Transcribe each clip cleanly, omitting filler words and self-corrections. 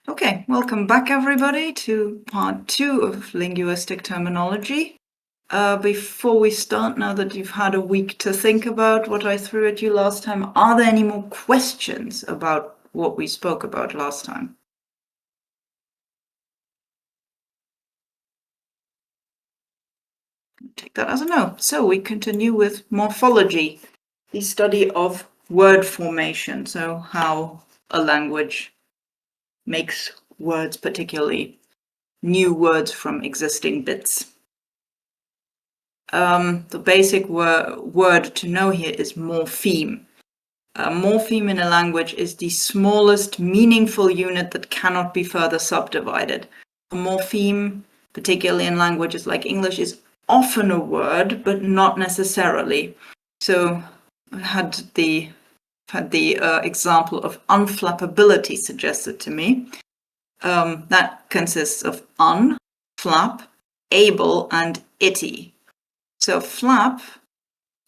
Okay, welcome back everybody to part 2 of Linguistic Terminology. Before we start, now that you've had a week to think about what I threw at you last time, are there any more questions about what we spoke about last time? Take that as a no. So we continue with morphology, the study of word formation, so how a language makes words, particularly new words from existing bits. The basic word to know here is morpheme. A morpheme in a language is the smallest meaningful unit that cannot be further subdivided. A morpheme, particularly in languages like English, is often a word, but not necessarily. So I had the example of unflappability suggested to me. That consists of un, flap, able, and itty. So flap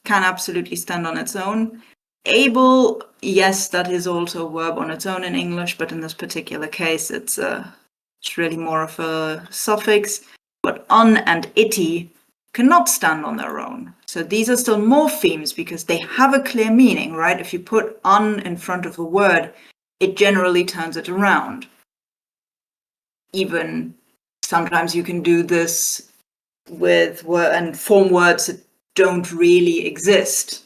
can absolutely stand on its own. Able, yes, that is also a verb on its own in English, but in this particular case, it's really more of a suffix. But un and itty cannot stand on their own. So these are still morphemes because they have a clear meaning, right? If you put un in front of a word, it generally turns it around. Even sometimes you can do this with and form words that don't really exist,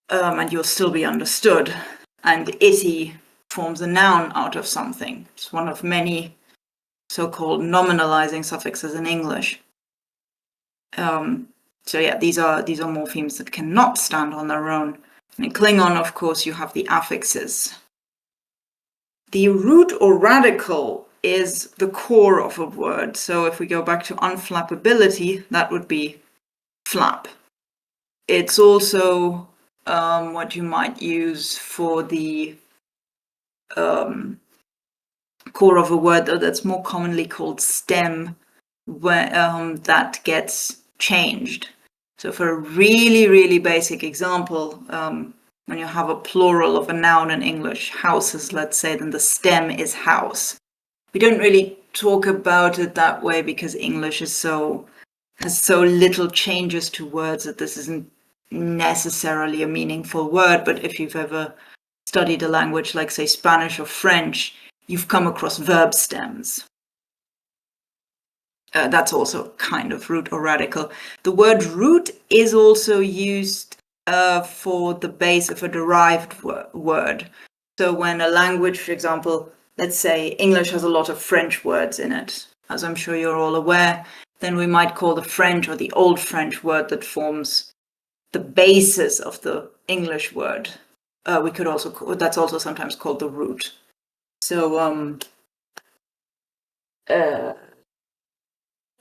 and you'll still be understood. And itty forms a noun out of something. It's one of many so-called nominalizing suffixes in English. So yeah, these are morphemes that cannot stand on their own. And in Klingon, of course, you have the affixes. The root or radical is the core of a word. So if we go back to unflappability, that would be flap. It's also what you might use for the core of a word, though that's more commonly called stem, where that gets changed. So for a really, really basic example, when you have a plural of a noun in English, houses, let's say, then the stem is house. We don't really talk about it that way because English has so little changes to words that this isn't necessarily a meaningful word. But if you've ever studied a language like, say, Spanish or French, you've come across verb stems. That's also kind of root or radical. The word root is also used for the base of a derived word. So when a language, for example, let's say English has a lot of French words in it, as I'm sure you're all aware, then we might call the French or the Old French word that forms the basis of the English word. We could also that's also sometimes called the root. So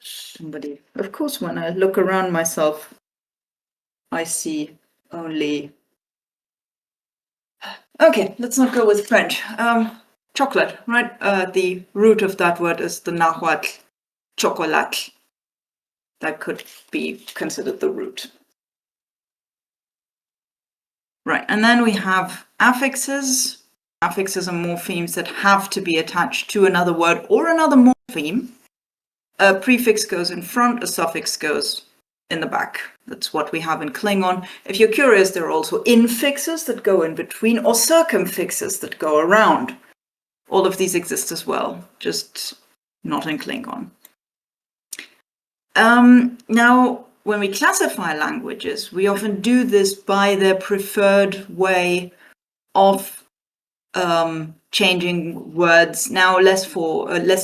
somebody, of course, when I look around myself, I see only. Okay, let's not go with French. Chocolate, right? The root of that word is the Nahuatl, chocolat. That could be considered the root. Right, and then we have affixes. Affixes are morphemes that have to be attached to another word or another morpheme. A prefix goes in front, a suffix goes in the back. That's what we have in Klingon. If you're curious, there are also infixes that go in between or circumfixes that go around. All of these exist as well, just not in Klingon. Now, when we classify languages, we often do this by their preferred way of changing words, now less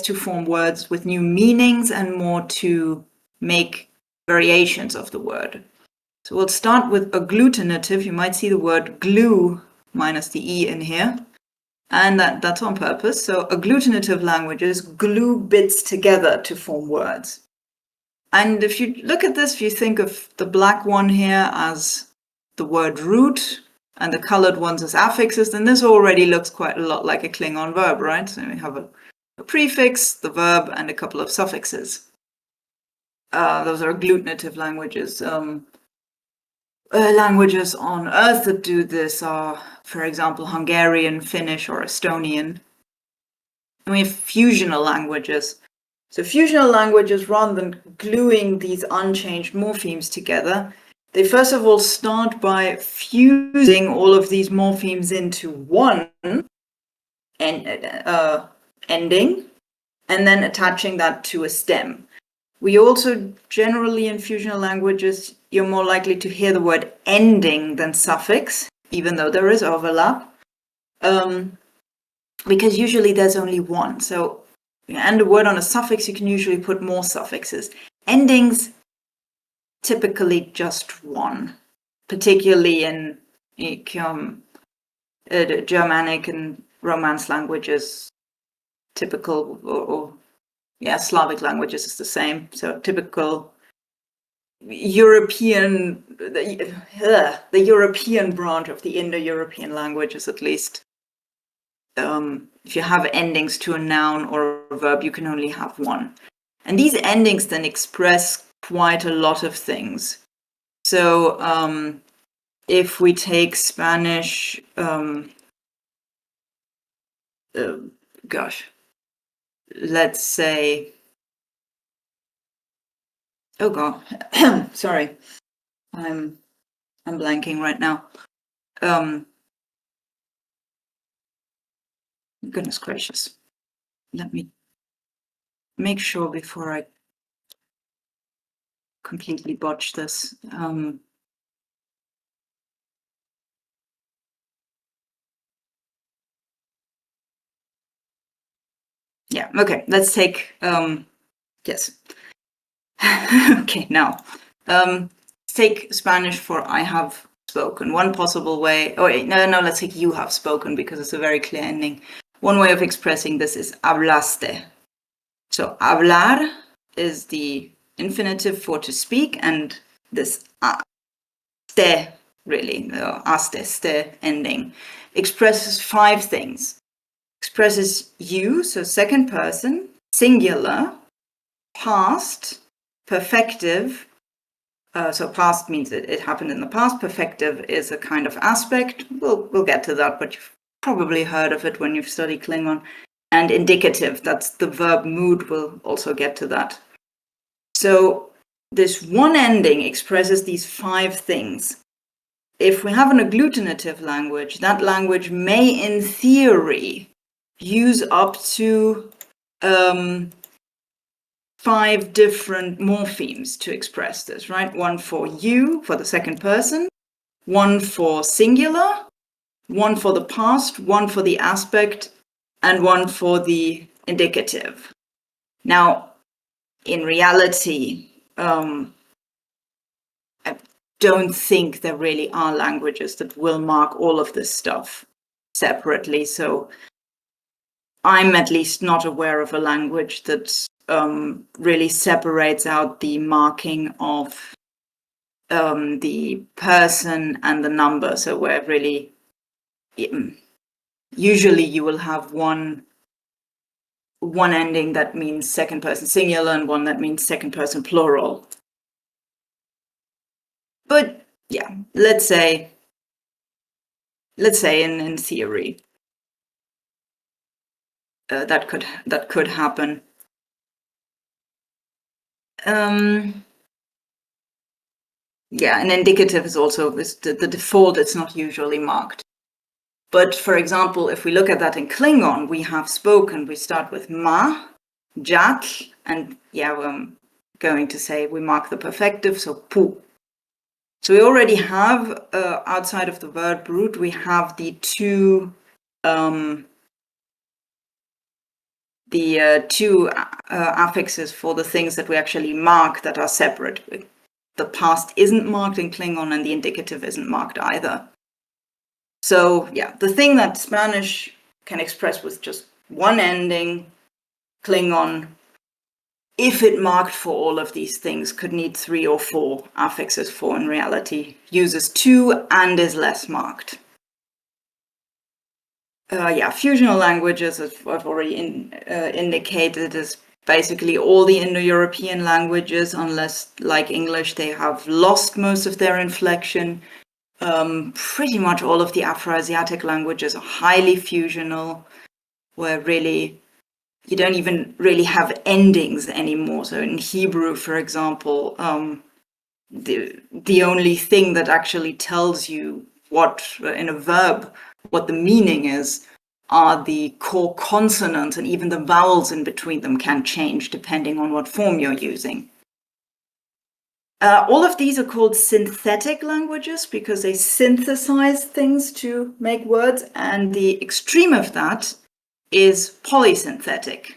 to form words with new meanings and more to make variations of the word. So we'll start with agglutinative. You might see the word glue minus the E in here, and that's on purpose. So agglutinative languages glue bits together to form words. And if you look at this, if you think of the black one here as the word root and the colored ones as affixes, then this already looks quite a lot like a Klingon verb, right? So we have a prefix, the verb, and a couple of suffixes. Those are agglutinative languages. Languages on Earth that do this are, for example, Hungarian, Finnish, or Estonian. And we have fusional languages. So fusional languages, rather than gluing these unchanged morphemes together, they first of all start by fusing all of these morphemes into one ending, and then attaching that to a stem. We also generally in fusional languages, you're more likely to hear the word ending than suffix, even though there is overlap, because usually there's only one. So, and a word on a suffix, you can usually put more suffixes. Endings, typically just one, particularly in Germanic and Romance languages, typical, or Slavic languages is the same. So typical European, the European branch of the Indo-European languages, at least. If you have endings to a noun or a verb, you can only have one. And these endings then express quite a lot of things. So if we take Spanish, let's say, oh god, sorry, I'm blanking right now. Goodness gracious. Let me make sure before I completely botch this. Yeah, okay, let's take, yes. Okay, now, take Spanish for I have spoken. One possible way, oh wait, no, let's take you have spoken because it's a very clear ending. One way of expressing this is hablaste. So hablar is the infinitive for to speak, and this ste, really, ste ending, expresses 5 things. Expresses you, so second person, singular, past, perfective. So past means it happened in the past. Perfective is a kind of aspect. We'll get to that, but you've probably heard of it when you've studied Klingon. And indicative, that's the verb mood. We'll also get to that. So this one ending expresses these 5 things. If we have an agglutinative language, that language may, in theory, use up to 5 different morphemes to express this, right? One for you, for the second person, one for singular, one for the past, one for the aspect, and one for the indicative. Now, in reality, I don't think there really are languages that will mark all of this stuff separately. So I'm at least not aware of a language that really separates out the marking of the person and the number. So where really, usually you will have one ending that means second person singular and one that means second person plural. But yeah, let's say in theory, that could happen. Yeah, an indicative is also the default. It's not usually marked. But for example, if we look at that in Klingon, we have spoken. We start with ma, jak, and yeah, I'm going to say we mark the perfective, so pu. So we already have, outside of the verb root, we have the two affixes for the things that we actually mark that are separate. The past isn't marked in Klingon and the indicative isn't marked either. So yeah, the thing that Spanish can express with just one ending, Klingon, if it marked for all of these things, could need 3 or 4 affixes for in reality, uses 2 and is less marked. Fusional languages, as I've already indicated, is basically all the Indo-European languages, unless, like English, they have lost most of their inflection. Pretty much all of the Afroasiatic languages are highly fusional, where really you don't even really have endings anymore. So in Hebrew, for example, the only thing that actually tells you what, in a verb, what the meaning is, are the core consonants, and even the vowels in between them can change depending on what form you're using. All of these are called synthetic languages because they synthesize things to make words, and the extreme of that is polysynthetic.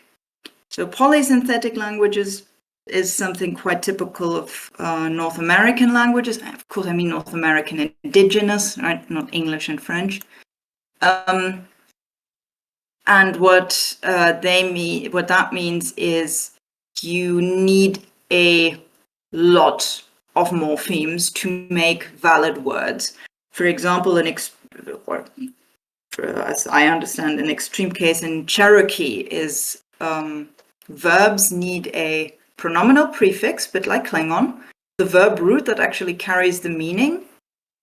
So polysynthetic languages is something quite typical of North American languages. Of course, I mean North American indigenous, right? Not English and French. And what that means is you need a lot of morphemes to make valid words. For example, as I understand, an extreme case in Cherokee is verbs need a pronominal prefix, bit like Klingon, the verb root that actually carries the meaning,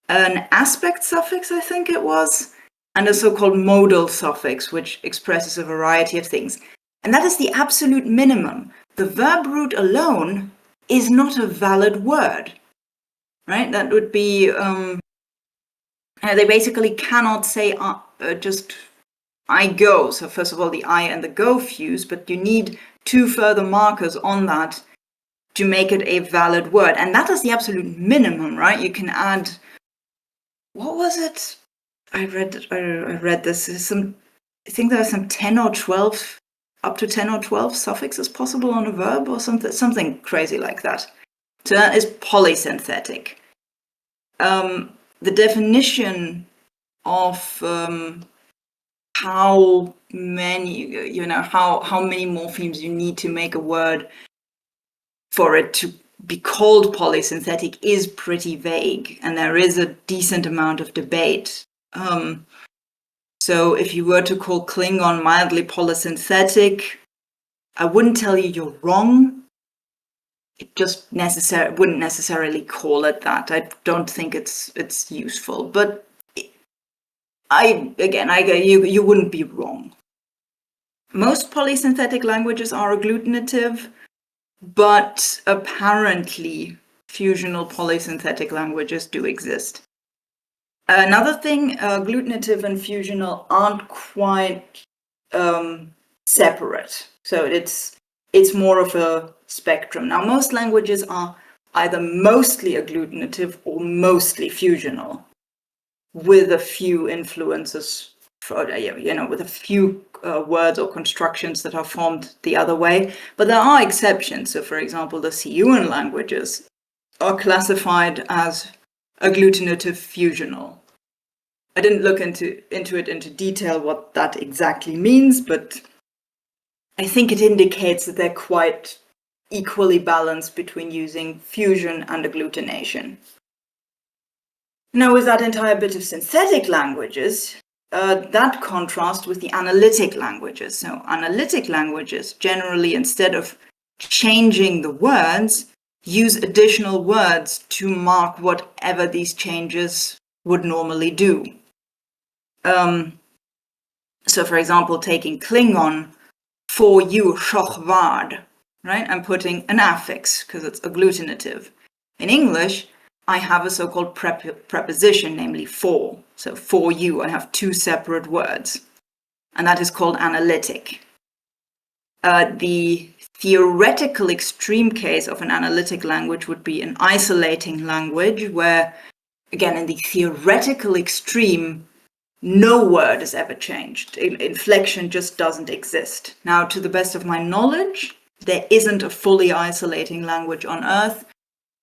an aspect suffix, I think it was, and a so-called modal suffix, which expresses a variety of things. And that is the absolute minimum. The verb root alone is not a valid word, right? That would be, they basically cannot say just I go. So first of all, the I and the go fuse, but you need two further markers on that to make it a valid word. And that is the absolute minimum, right? You can add, what was it? I read this. I think there are some 10 or 12, up to 10 or 12 suffixes possible on a verb or something crazy like that. So that is polysynthetic. The definition of how many, how many morphemes you need to make a word for it to be called polysynthetic is pretty vague, and there is a decent amount of debate. So if you were to call Klingon mildly polysynthetic, I wouldn't tell you you're wrong. It just wouldn't necessarily call it that. I don't think it's useful, but you wouldn't be wrong. Most polysynthetic languages are agglutinative, but apparently fusional polysynthetic languages do exist. Another thing, agglutinative and fusional aren't quite separate. So it's more of a spectrum. Now, most languages are either mostly agglutinative or mostly fusional, with a few influences, with a few words or constructions that are formed the other way. But there are exceptions. So, for example, the Siuan languages are classified as agglutinative fusional. I didn't look into it into detail what that exactly means, but I think it indicates that they're quite equally balanced between using fusion and agglutination. Now, with that entire bit of synthetic languages, that contrasts with the analytic languages. So analytic languages generally, instead of changing the words, use additional words to mark whatever these changes would normally do. So for example, taking Klingon, for you, shochvad, right? I'm putting an affix because it's agglutinative. In English, I have a so-called preposition, namely for. So for you, I have two separate words, and that is called analytic. The theoretical extreme case of an analytic language would be an isolating language where, again, in the theoretical extreme, no word is ever changed. Inflection just doesn't exist. Now, to the best of my knowledge, there isn't a fully isolating language on Earth.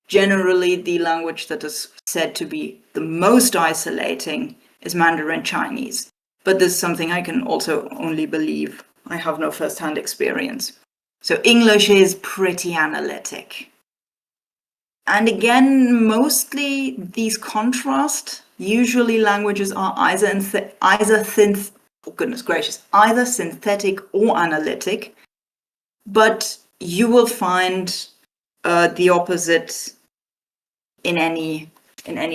Generally, the language that is said to be the most isolating is Mandarin Chinese. But this is something I can also only believe. I have no first-hand experience. So English is pretty analytic. And again, mostly these contrast. Usually languages are either synthetic or analytic, but you will find the opposite in any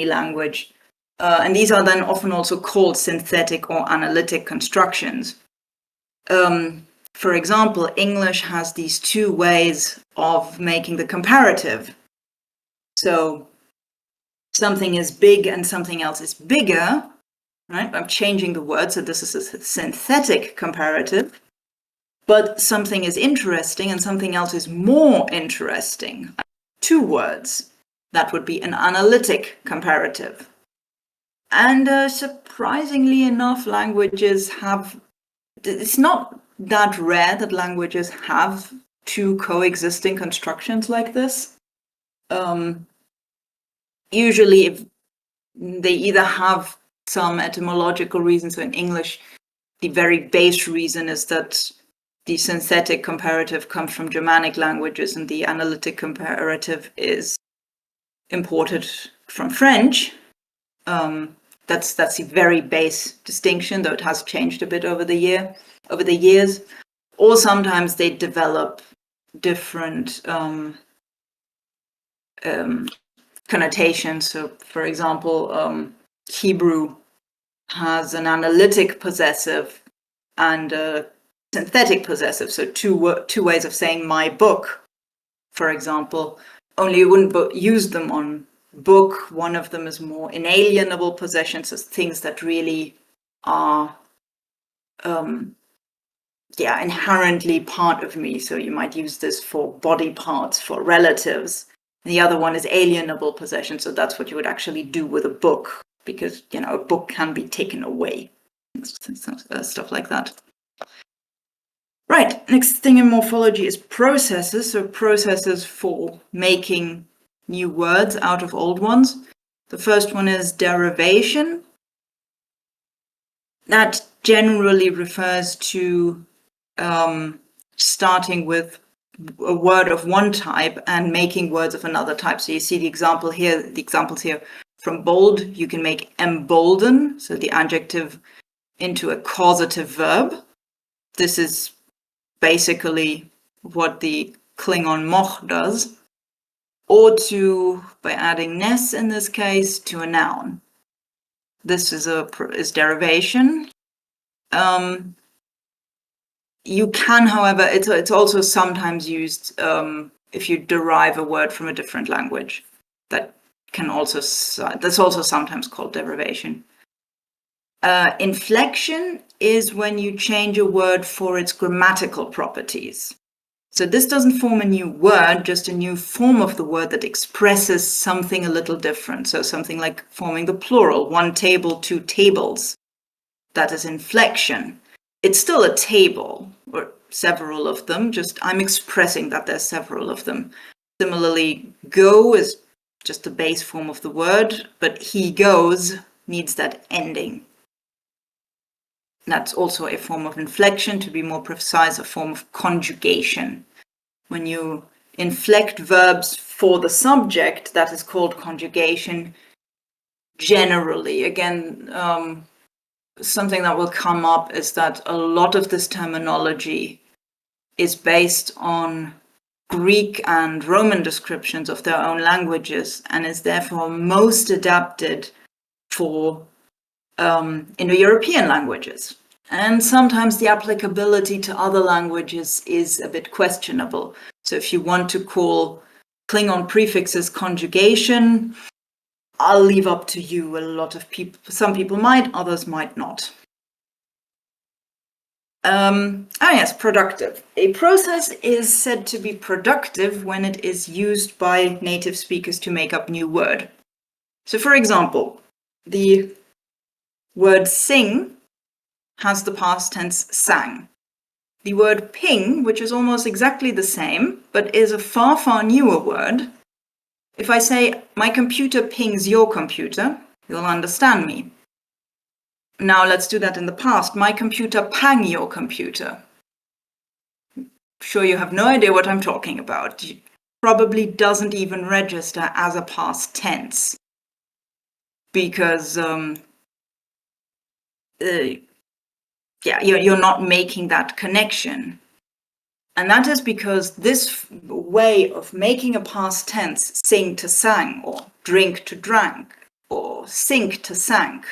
language. And these are then often also called synthetic or analytic constructions. For example, English has these two ways of making the comparative. So something is big and something else is bigger, right? I'm changing the word, so this is a synthetic comparative. But something is interesting and something else is more interesting. Two words. That would be an analytic comparative. And surprisingly enough, languages have, it's not that rare that languages have two coexisting constructions like this. Usually if they either have some etymological reason. So in English, the very base reason is that the synthetic comparative comes from Germanic languages and the analytic comparative is imported from French. That's the very base distinction, though it has changed a bit over the years. Or sometimes they develop different connotations. So, for example, Hebrew has an analytic possessive and a synthetic possessive. So two ways of saying my book, for example. Only you wouldn't use them on book. One of them is more inalienable possessions, so things that really are inherently part of me. So you might use this for body parts, for relatives. The other one is alienable possession. So that's what you would actually do with a book, because, a book can be taken away. Stuff like that. Right, next thing in morphology is processes. So processes for making new words out of old ones. The first one is derivation. That generally refers to starting with a word of one type and making words of another type. So you see the examples here from bold. You can make embolden, so the adjective, into a causative verb. This is basically what the Klingon wejmaH does, or by adding ness in this case, to a noun. This is derivation. You can, however, it's also sometimes used if you derive a word from a different language. That's also sometimes called derivation. Inflection is when you change a word for its grammatical properties. So this doesn't form a new word, just a new form of the word that expresses something a little different. So something like forming the plural, one table, two tables. That is inflection. It's still a table, or several of them, just I'm expressing that there's several of them. Similarly, go is just the base form of the word, but he goes needs that ending. That's also a form of inflection, to be more precise, a form of conjugation. When you inflect verbs for the subject, that is called conjugation. Generally, again, something that will come up is that a lot of this terminology is based on Greek and Roman descriptions of their own languages and is therefore most adapted for Indo-European languages. And sometimes the applicability to other languages is a bit questionable. So if you want to call Klingon prefixes conjugation, I'll leave up to you. Some people might, others might not. Yes, productive. A process is said to be productive when it is used by native speakers to make up new word. So for example, the word sing has the past tense sang. The word ping, which is almost exactly the same, but is a far, far newer word. If I say, my computer pings your computer, you'll understand me. Now let's do that in the past. My computer pang your computer. I'm sure you have no idea what I'm talking about. It probably doesn't even register as a past tense. Because you're not making that connection. And that is because this way of making a past tense, sing to sang, or drink to drank, or sink to sank,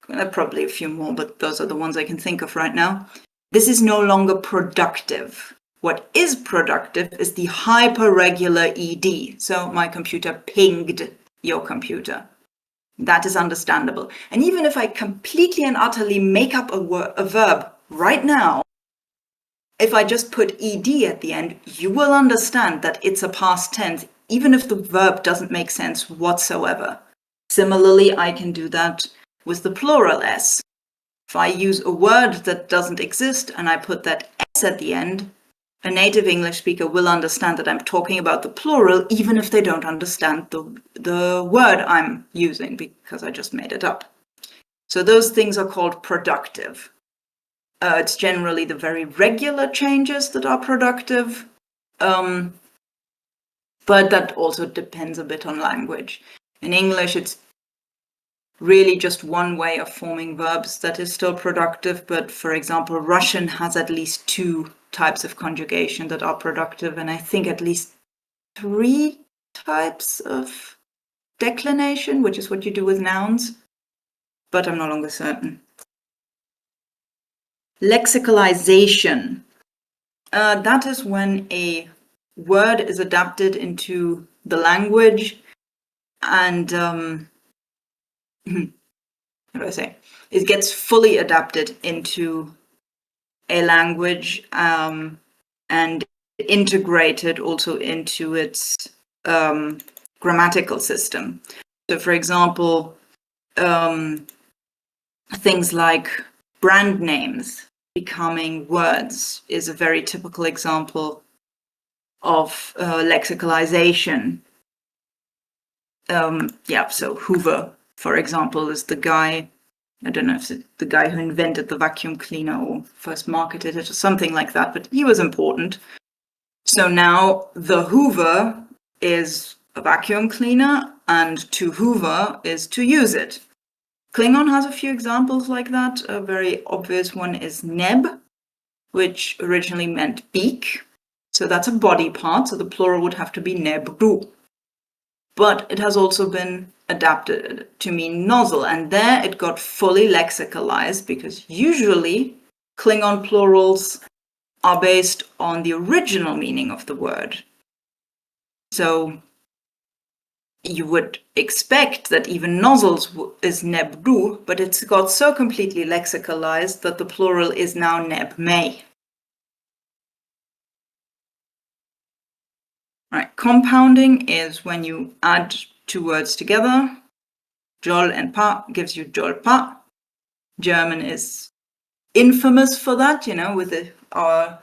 There are probably a few more, but those are the ones I can think of right now. This is no longer productive. What is productive is the hyperregular ED. So my computer pinged your computer. That is understandable. And even if I completely and utterly make up a verb right now, if I just put ed at the end, you will understand that it's a past tense, even if the verb doesn't make sense whatsoever. Similarly, I can do that with the plural s. If I use a word that doesn't exist and I put that s at the end, a native English speaker will understand that I'm talking about the plural, even if they don't understand the word I'm using, because I just made it up. So those things are called productive. It's generally the very regular changes that are productive, but that also depends a bit on language. In English, it's really just one way of forming verbs that is still productive, but for example, Russian has at least 2 types of conjugation that are productive, and I think at least 3 types of declination, which is what you do with nouns, but I'm no longer certain. Lexicalization. That is when a word is adapted into the language and, how do I say? It gets fully adapted into a language and integrated also into its grammatical system. So, for example, things like brand names becoming words is a very typical example of lexicalization. So Hoover, for example, is the guy, I don't know if it's the guy who invented the vacuum cleaner or first marketed it or something like that, but he was important. So now the Hoover is a vacuum cleaner, and to Hoover is to use it. Klingon has a few examples like that. A very obvious one is neb, which originally meant beak. So that's a body part, so the plural would have to be nebru. But it has also been adapted to mean nozzle, and there it got fully lexicalized because usually Klingon plurals are based on the original meaning of the word. So you would expect that even nozzles is nebru, but it's got so completely lexicalized that the plural is now wejmaH. Right, compounding is when you add 2 words together. Jol and pa gives you jolpa. German is infamous for that, with our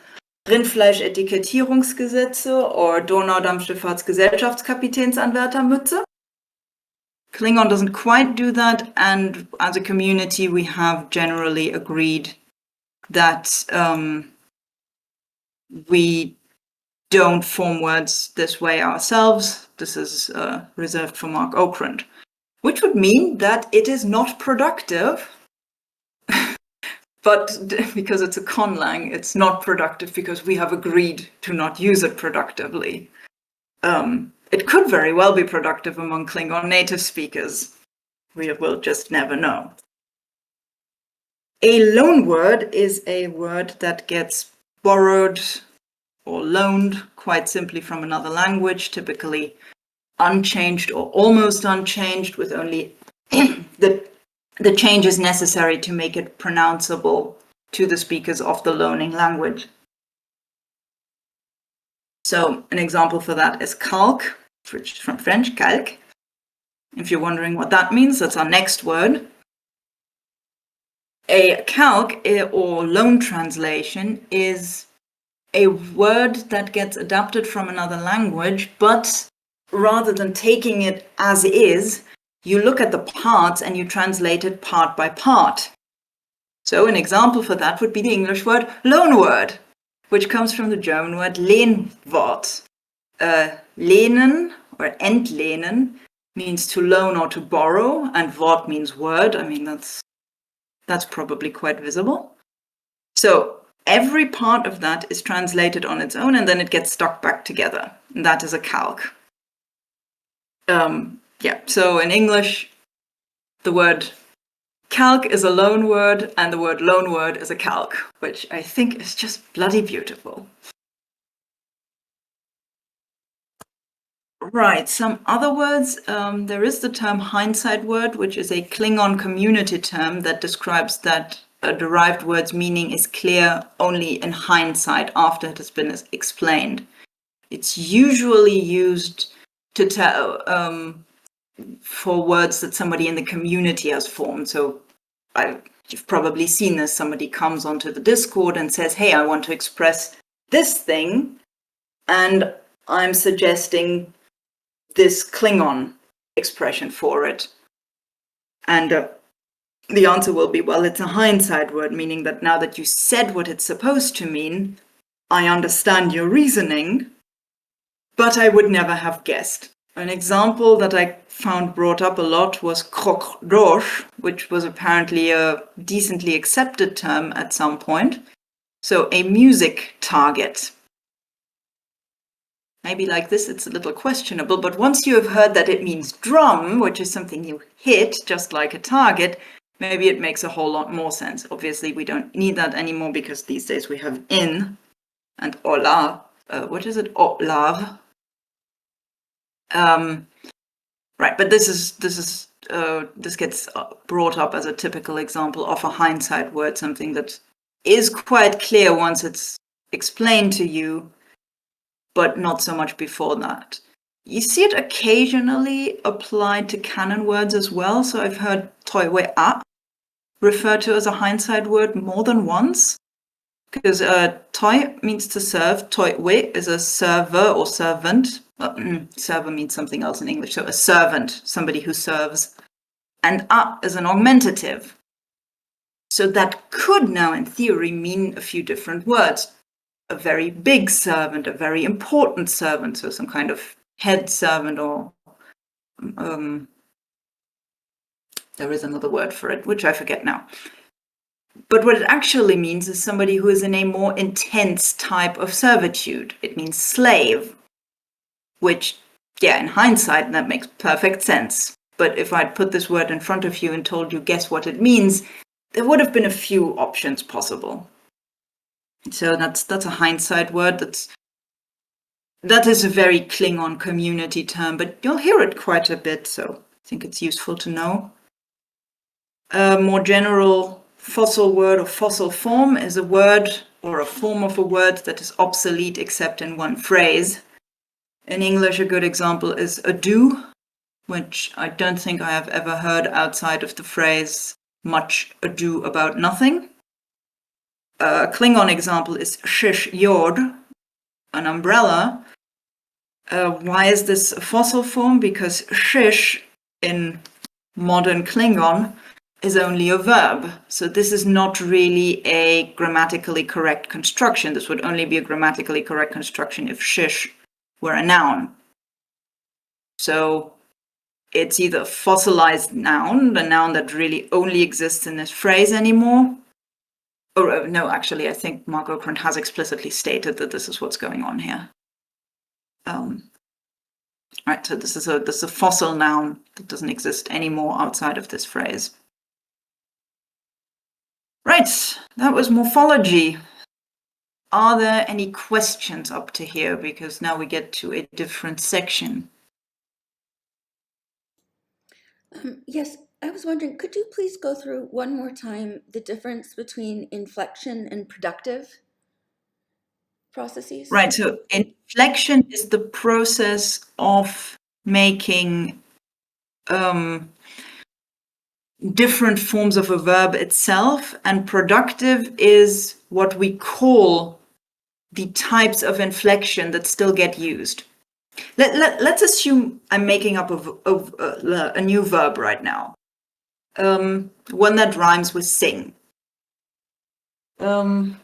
Rindfleisch-Etikettierungsgesetze or Donaudampfschifffahrtsgesellschaftskapitänsanwärtermütze. Klingon doesn't quite do that, and as a community we have generally agreed that we don't form words this way ourselves. This is reserved for Mark Okrand, which would mean that it is not productive. But because it's a conlang, it's not productive because we have agreed to not use it productively. It could very well be productive among Klingon native speakers. We will just never know. A loan word is a word that gets borrowed or loaned quite simply from another language, typically unchanged or almost unchanged, with only the changes necessary to make it pronounceable to the speakers of the loaning language. So an example for that is calque, which is from French, calque. If you're wondering what that means, that's our next word. A calque or loan translation is a word that gets adapted from another language, but rather than taking it as is, you look at the parts and you translate it part by part. So an example for that would be the English word loanword, which comes from the German word Lehnwort. Lehnen or entlehnen means to loan or to borrow, and Wort means word. I mean, that's probably quite visible. So every part of that is translated on its own, and then it gets stuck back together. And that is a calque. So in English, the word calc is a loan word, and the word loan word is a calc, which I think is just bloody beautiful. Right, some other words. There is the term hindsight word, which is a Klingon community term that describes that a derived word's meaning is clear only in hindsight after it has been explained. It's usually used to tell for words that somebody in the community has formed. So you've probably seen this. Somebody comes onto the Discord and says, hey, I want to express this thing, and I'm suggesting this Klingon expression for it. And the answer will be, well, it's a hindsight word, meaning that now that you said what it's supposed to mean, I understand your reasoning, but I would never have guessed. An example that I found brought up a lot was croque-roche, which was apparently a decently accepted term at some point. So a music target. Maybe like this, it's a little questionable, but once you have heard that it means drum, which is something you hit, just like a target, maybe it makes a whole lot more sense. Obviously, we don't need that anymore because these days we have in and hola. What is it? Olav. Right, but this gets brought up as a typical example of a hindsight word, something that is quite clear once it's explained to you, but not so much before that. You see it occasionally applied to canon words as well. So I've heard wejmaH referred to as a hindsight word more than once, because toi means to serve, we is a server or servant. Server means something else in English, so a servant, somebody who serves, and a is an augmentative. So that could now, in theory, mean a few different words. A very big servant, a very important servant, so some kind of head servant, or there is another word for it, which I forget now. But what it actually means is somebody who is in a more intense type of servitude. It means slave, which, yeah, in hindsight, that makes perfect sense. But if I'd put this word in front of you and told you, guess what it means, there would have been a few options possible. So that's a hindsight word. That is a very Klingon community term, but you'll hear it quite a bit, so I think it's useful to know. A more general fossil word or fossil form is a word or a form of a word that is obsolete except in one phrase. In English, a good example is ado, which I don't think I have ever heard outside of the phrase much ado about nothing. A Klingon example is shish yod, an umbrella. Why is this a fossil form? Because shish in modern Klingon is only a verb. So this is not really a grammatically correct construction. This would only be a grammatically correct construction if shish were a noun. So it's either a fossilized noun, the noun that really only exists in this phrase anymore. Or no, actually, I think Mark Okrand has explicitly stated that this is what's going on here. Right, so this is a fossil noun that doesn't exist anymore outside of this phrase. Right, that was morphology. Are there any questions up to here? Because now we get to a different section. Yes, I was wondering, could you please go through one more time the difference between inflection and productive processes? Right, so inflection is the process of making different forms of a verb itself, and productive is what we call the types of inflection that still get used. Let's assume I'm making up a new verb right now. One that rhymes with sing. I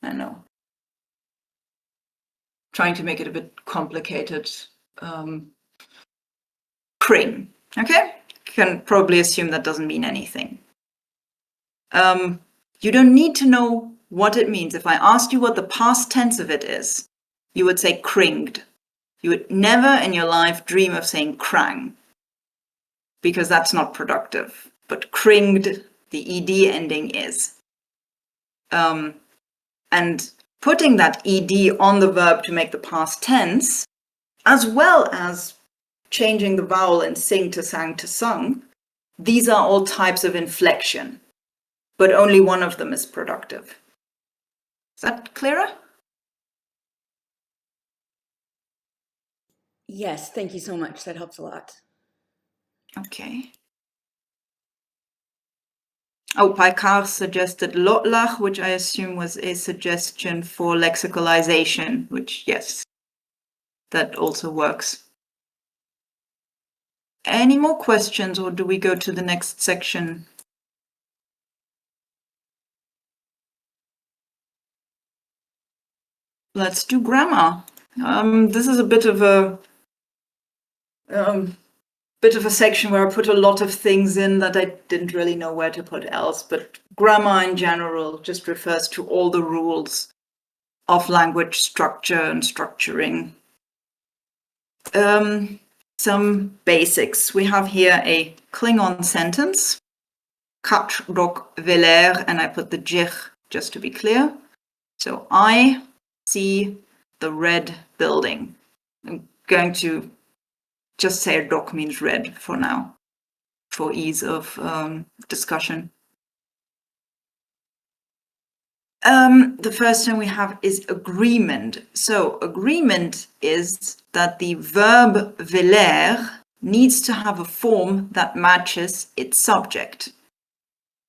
know. Trying to make it a bit complicated. Cring. Okay? Can probably assume that doesn't mean anything. You don't need to know what it means. If I asked you what the past tense of it is, you would say cringed. You would never in your life dream of saying crang, because that's not productive. but kringed, the ed ending, is. And putting that ed on the verb to make the past tense, as well as changing the vowel in sing to sang to sung, these are all types of inflection, but only one of them is productive. Is that clearer? Yes, thank you so much. That helps a lot. Okay. Oh, Paikar suggested lotlach, which I assume was a suggestion for lexicalization, which, yes, that also works. Any more questions, or do we go to the next section? Let's do grammar. This is a bit of a section where I put a lot of things in that I didn't really know where to put else, but grammar in general just refers to all the rules of language structure and structuring. Some basics. We have here a Klingon sentence, kat rok veler, and I put the jich just to be clear. So I see the red building. I'm going to just say rok means red for now, for ease of discussion. The first thing we have is agreement. So agreement is that the verb veler needs to have a form that matches its subject.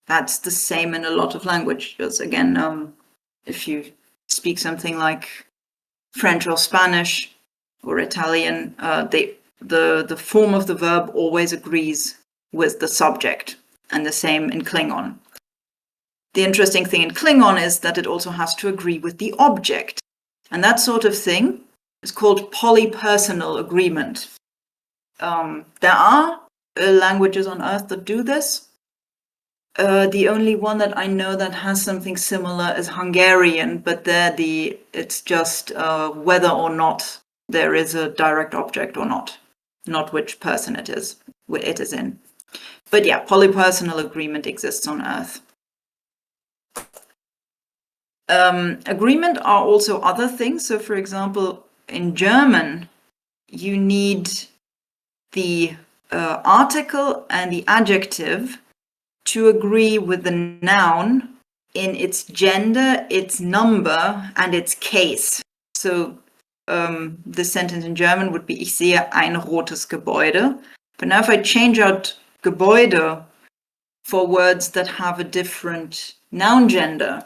That's the same in a lot of languages. Again, if you speak something like French or Spanish or Italian, the form of the verb always agrees with the subject, and the same in Klingon. The interesting thing in Klingon is that it also has to agree with the object. And that sort of thing is called polypersonal agreement. There are languages on Earth that do this. The only one that I know that has something similar is Hungarian, but there it's just whether or not there is a direct object or not which person it is in. But yeah, polypersonal agreement exists on Earth. Agreement are also other things. So, for example, in German, you need the article and the adjective to agree with the noun in its gender, its number, and its case. So, this sentence in German would be, ich sehe ein rotes Gebäude. But now if I change out Gebäude for words that have a different noun gender,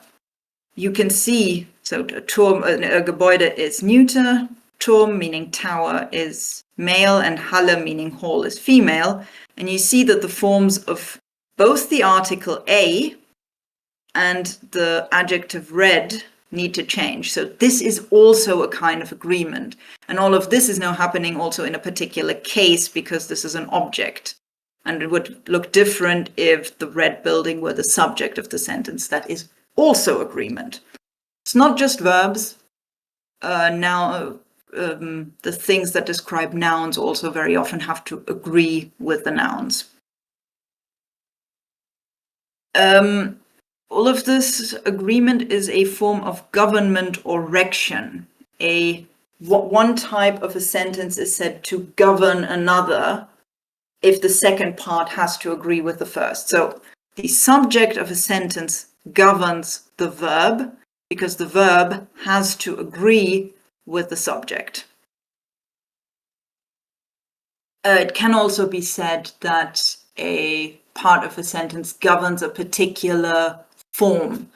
you can see, so Turm, a Gebäude is neuter, Turm meaning tower is male, and Halle meaning hall is female. And you see that the forms of both the article a and the adjective red need to change. So this is also a kind of agreement. And all of this is now happening also in a particular case because this is an object. And it would look different if the red building were the subject of the sentence. That is also agreement. It's not just verbs. The things that describe nouns also very often have to agree with the nouns. All of this agreement is a form of government or rection. One type of a sentence is said to govern another if the second part has to agree with the first. So the subject of a sentence governs the verb because the verb has to agree with the subject. It can also be said that a part of a sentence governs a particular form.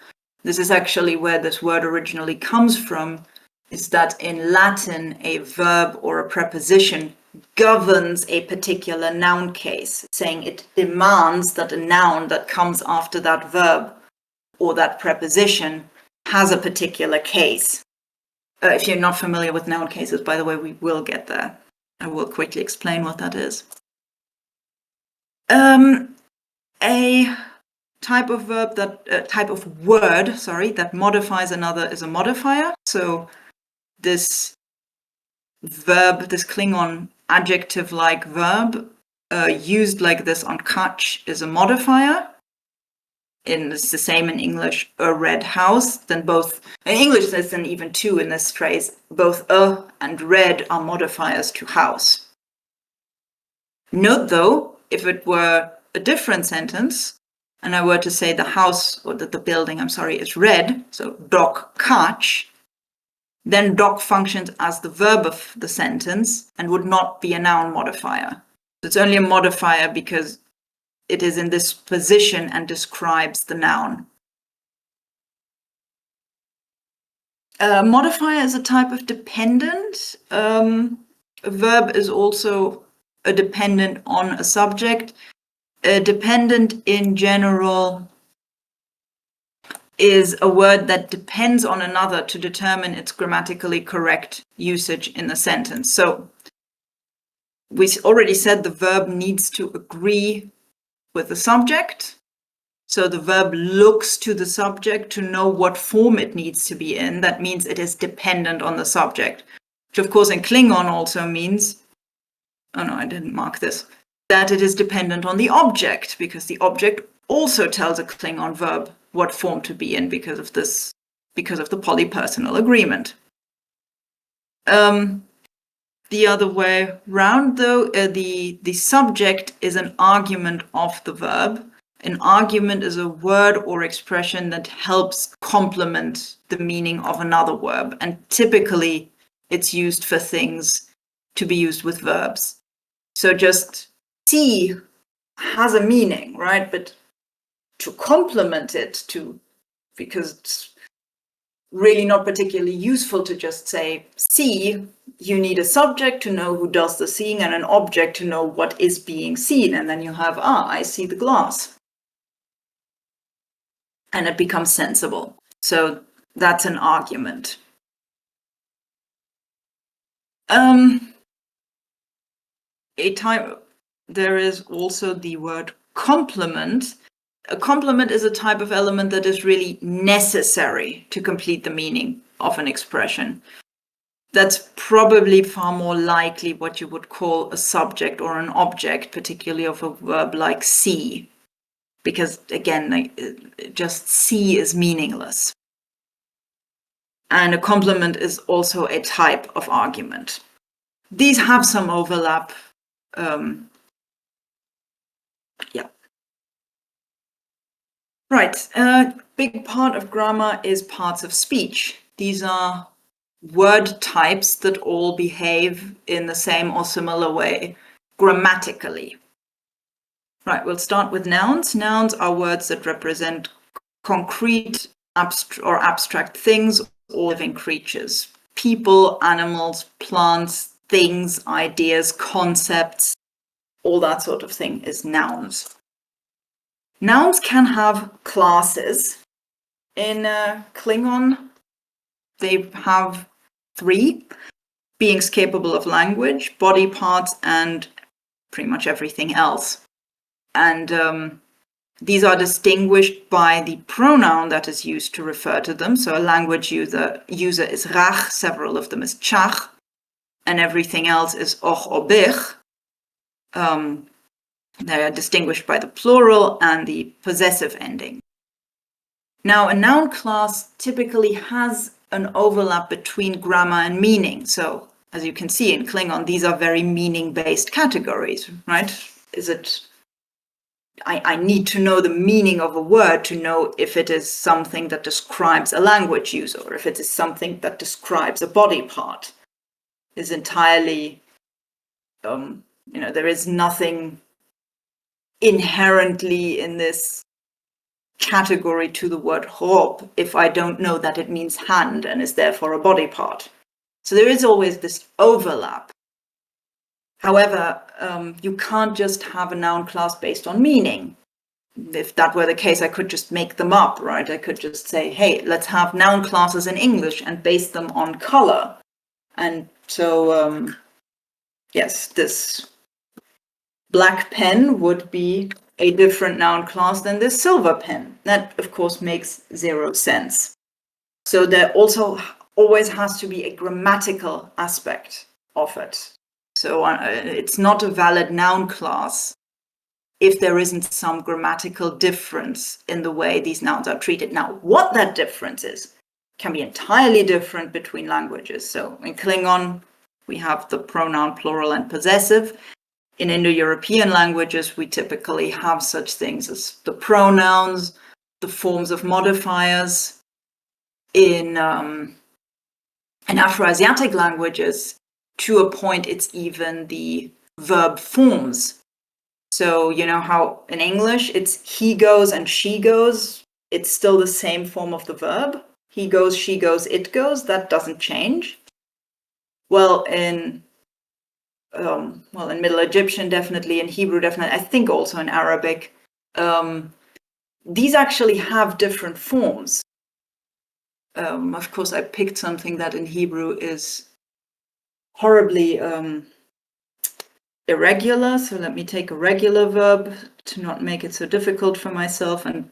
This is actually where this word originally comes from, is that in Latin, a verb or a preposition governs a particular noun case, saying it demands that a noun that comes after that verb or that preposition has a particular case. If you're not familiar with noun cases, by the way, we will get there. I will quickly explain what that is. A type of word that modifies another is a modifier. So this verb, this Klingon adjective-like verb, used like this on catch is a modifier. And it's the same in English, a red house. Then both, in English there's then even two in this phrase, both a and red are modifiers to house. Note though, if it were a different sentence, and I were to say the house, or the building, I'm sorry, is red, so dog catch, then dog functions as the verb of the sentence and would not be a noun modifier. So it's only a modifier because it is in this position and describes the noun. Modifier is a type of dependent. A verb is also a dependent on a subject. A dependent in general is a word that depends on another to determine its grammatically correct usage in a sentence. So we already said the verb needs to agree with the subject. So the verb looks to the subject to know what form it needs to be in. That means it is dependent on the subject, which of course in Klingon also means, oh no, I didn't mark this, that it is dependent on the object, because the object also tells a Klingon verb what form to be in because of the polypersonal agreement. The other way round, though, the subject is an argument of the verb. An argument is a word or expression that helps complement the meaning of another verb, and typically it's used for things to be used with verbs. So just see has a meaning, right? But to complement it, because it's really not particularly useful to just say see, you need a subject to know who does the seeing and an object to know what is being seen, and then you have, I see the glass. And it becomes sensible. So that's an argument. There is also the word complement. A complement is a type of element that is really necessary to complete the meaning of an expression. That's probably far more likely what you would call a subject or an object, particularly of a verb like see. Because again, just see is meaningless. And a complement is also a type of argument. These have some overlap. Yeah. Right. A big part of grammar is parts of speech. These are word types that all behave in the same or similar way grammatically. Right, we'll start with nouns. Nouns are words that represent concrete or abstract things or living creatures. People, animals, plants, things, ideas, concepts, all that sort of thing is nouns. Nouns can have classes. In Klingon, they have 3 beings capable of language, body parts, and pretty much everything else. And these are distinguished by the pronoun that is used to refer to them. So a language user is rach, several of them is chach, and everything else is och or bich. They are distinguished by the plural and the possessive ending. Now, a noun class typically has an overlap between grammar and meaning. So, as you can see in Klingon, these are very meaning-based categories, right? I need to know the meaning of a word to know if it is something that describes a language user or if it is something that describes a body part. Is entirely, there is nothing inherently in this category to the word rob if I don't know that it means hand and is therefore a body part. So there is always this overlap. However, you can't just have a noun class based on meaning. If that were the case, I could just make them up, right? I could just say, hey, let's have noun classes in English and base them on color. And so, yes, this black pen would be a different noun class than this silver pen. That, of course, makes 0 sense. So there also always has to be a grammatical aspect of it. So it's not a valid noun class if there isn't some grammatical difference in the way these nouns are treated. Now, what that difference is can be entirely different between languages. So in Klingon, we have the pronoun plural and possessive. In Indo-European languages, we typically have such things as the pronouns, the forms of modifiers. In Afro-Asiatic languages, to a point, it's even the verb forms. So you know how in English it's he goes and she goes, it's still the same form of the verb. He goes, she goes, it goes, that doesn't change. Well, in Middle Egyptian, definitely, in Hebrew, definitely, I think also in Arabic, these actually have different forms. Of course, I picked something that in Hebrew is horribly irregular. So let me take a regular verb to not make it so difficult for myself. And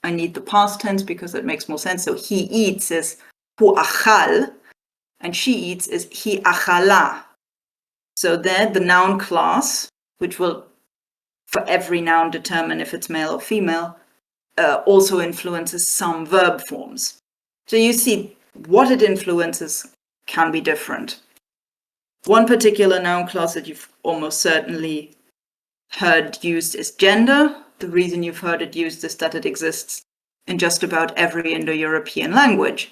I need the past tense because it makes more sense. So he eats is hu achal, and she eats is hi achala. So there, the noun class, which will for every noun determine if it's male or female, also influences some verb forms. So you see, what it influences can be different. One particular noun class that you've almost certainly heard used is gender. The reason you've heard it used is that it exists in just about every Indo-European language.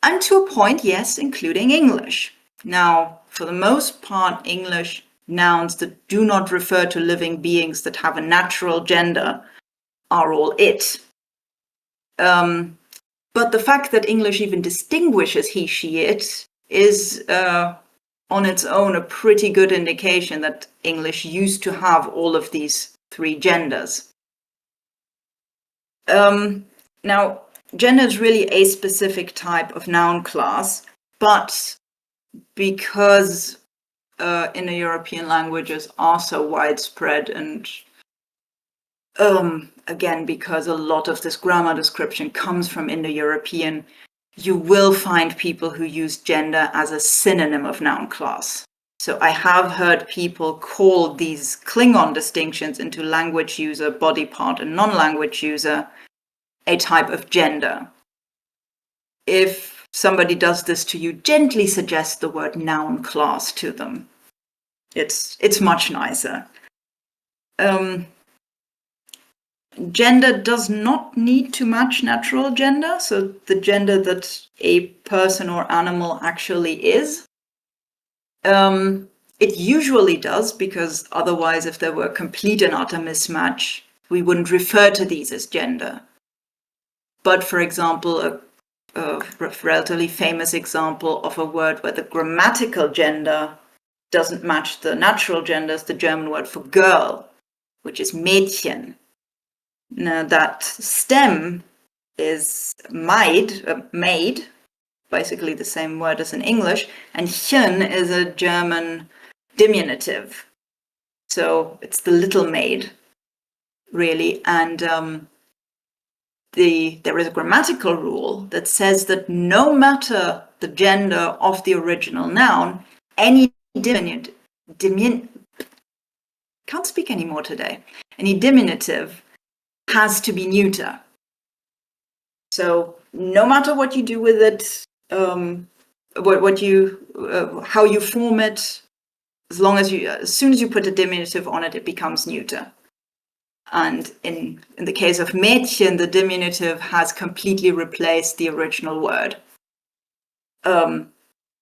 And to a point, yes, including English. Now, for the most part, English nouns that do not refer to living beings that have a natural gender are all it. But the fact that English even distinguishes he, she, it is on its own a pretty good indication that English used to have all of these three genders. Now, gender is really a specific type of noun class, but because Indo-European languages are so widespread, and again, because a lot of this grammar description comes from Indo-European, you will find people who use gender as a synonym of noun class. So I have heard people call these Klingon distinctions into language user, body part, and non-language user a type of gender. If somebody does this to you, gently suggest the word noun class to them. It's much nicer. Gender does not need to match natural gender, so the gender that a person or animal actually is. It usually does, because otherwise, if there were complete and utter mismatch, we wouldn't refer to these as gender. But for example, a relatively famous example of a word where the grammatical gender doesn't match the natural gender is the German word for girl, which is Mädchen. Now that stem is maid, basically the same word as in English, and chen is a German diminutive. So it's the little maid, really. And there is a grammatical rule that says that no matter the gender of the original noun, any can't speak anymore today. Any diminutive has to be neuter. So no matter what you do with it, how you form it, as soon as you put a diminutive on it, it becomes neuter. And in the case of Mädchen, the diminutive has completely replaced the original word.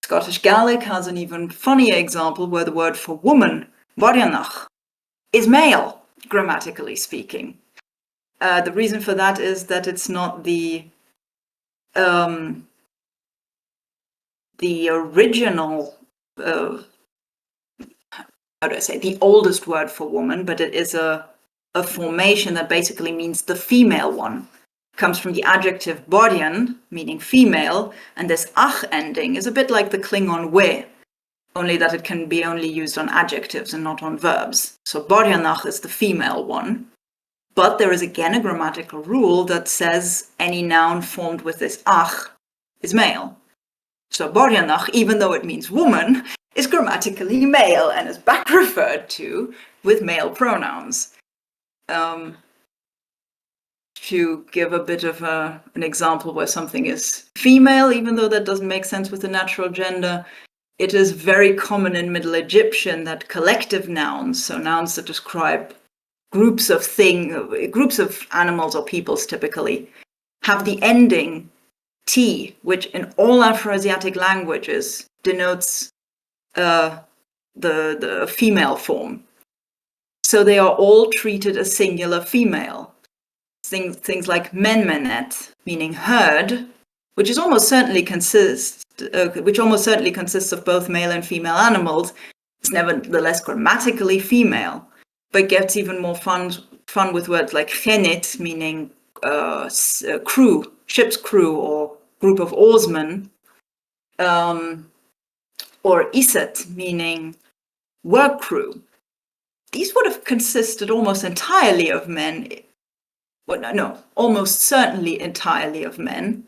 Scottish Gaelic has an even funnier example where the word for woman, wejmaH, is male, grammatically speaking. The reason for that is that it's not the original, the oldest word for woman, but it is a formation that basically means the female one. It comes from the adjective bodyan, meaning female, and this ach ending is a bit like the Klingon we, only that it can be only used on adjectives and not on verbs. So bodyanach is the female one. But there is again a grammatical rule that says any noun formed with this ach is male. So wejmaH, even though it means woman, is grammatically male and is back referred to with male pronouns. To give a bit of an example where something is female, even though that doesn't make sense with the natural gender, it is very common in Middle Egyptian that collective nouns, so nouns that describe groups of animals or peoples typically, have the ending T, which in all Afroasiatic languages denotes the female form. So they are all treated as singular female. Things like menmenet, meaning herd, which almost certainly consists of both male and female animals, is nevertheless grammatically female, but gets even more fun with words like chenit, meaning crew, ship's crew or group of oarsmen, or iset, meaning work crew. These would have consisted almost entirely of men. Well, no, almost certainly entirely of men,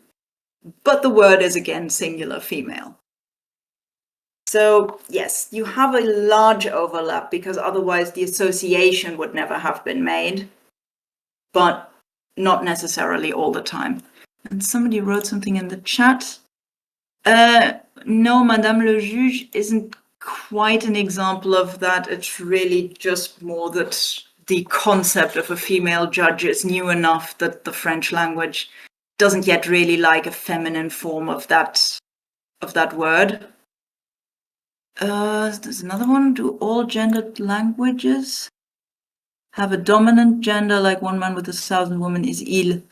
but the word is again singular female. So yes, you have a large overlap because otherwise the association would never have been made, but not necessarily all the time. And somebody wrote something in the chat. No, Madame le Juge isn't quite an example of that. It's really just more that the concept of a female judge is new enough that the French language doesn't yet really like a feminine form of that word. There's another one. Do all gendered languages have a dominant gender like one man with 1,000 women is il?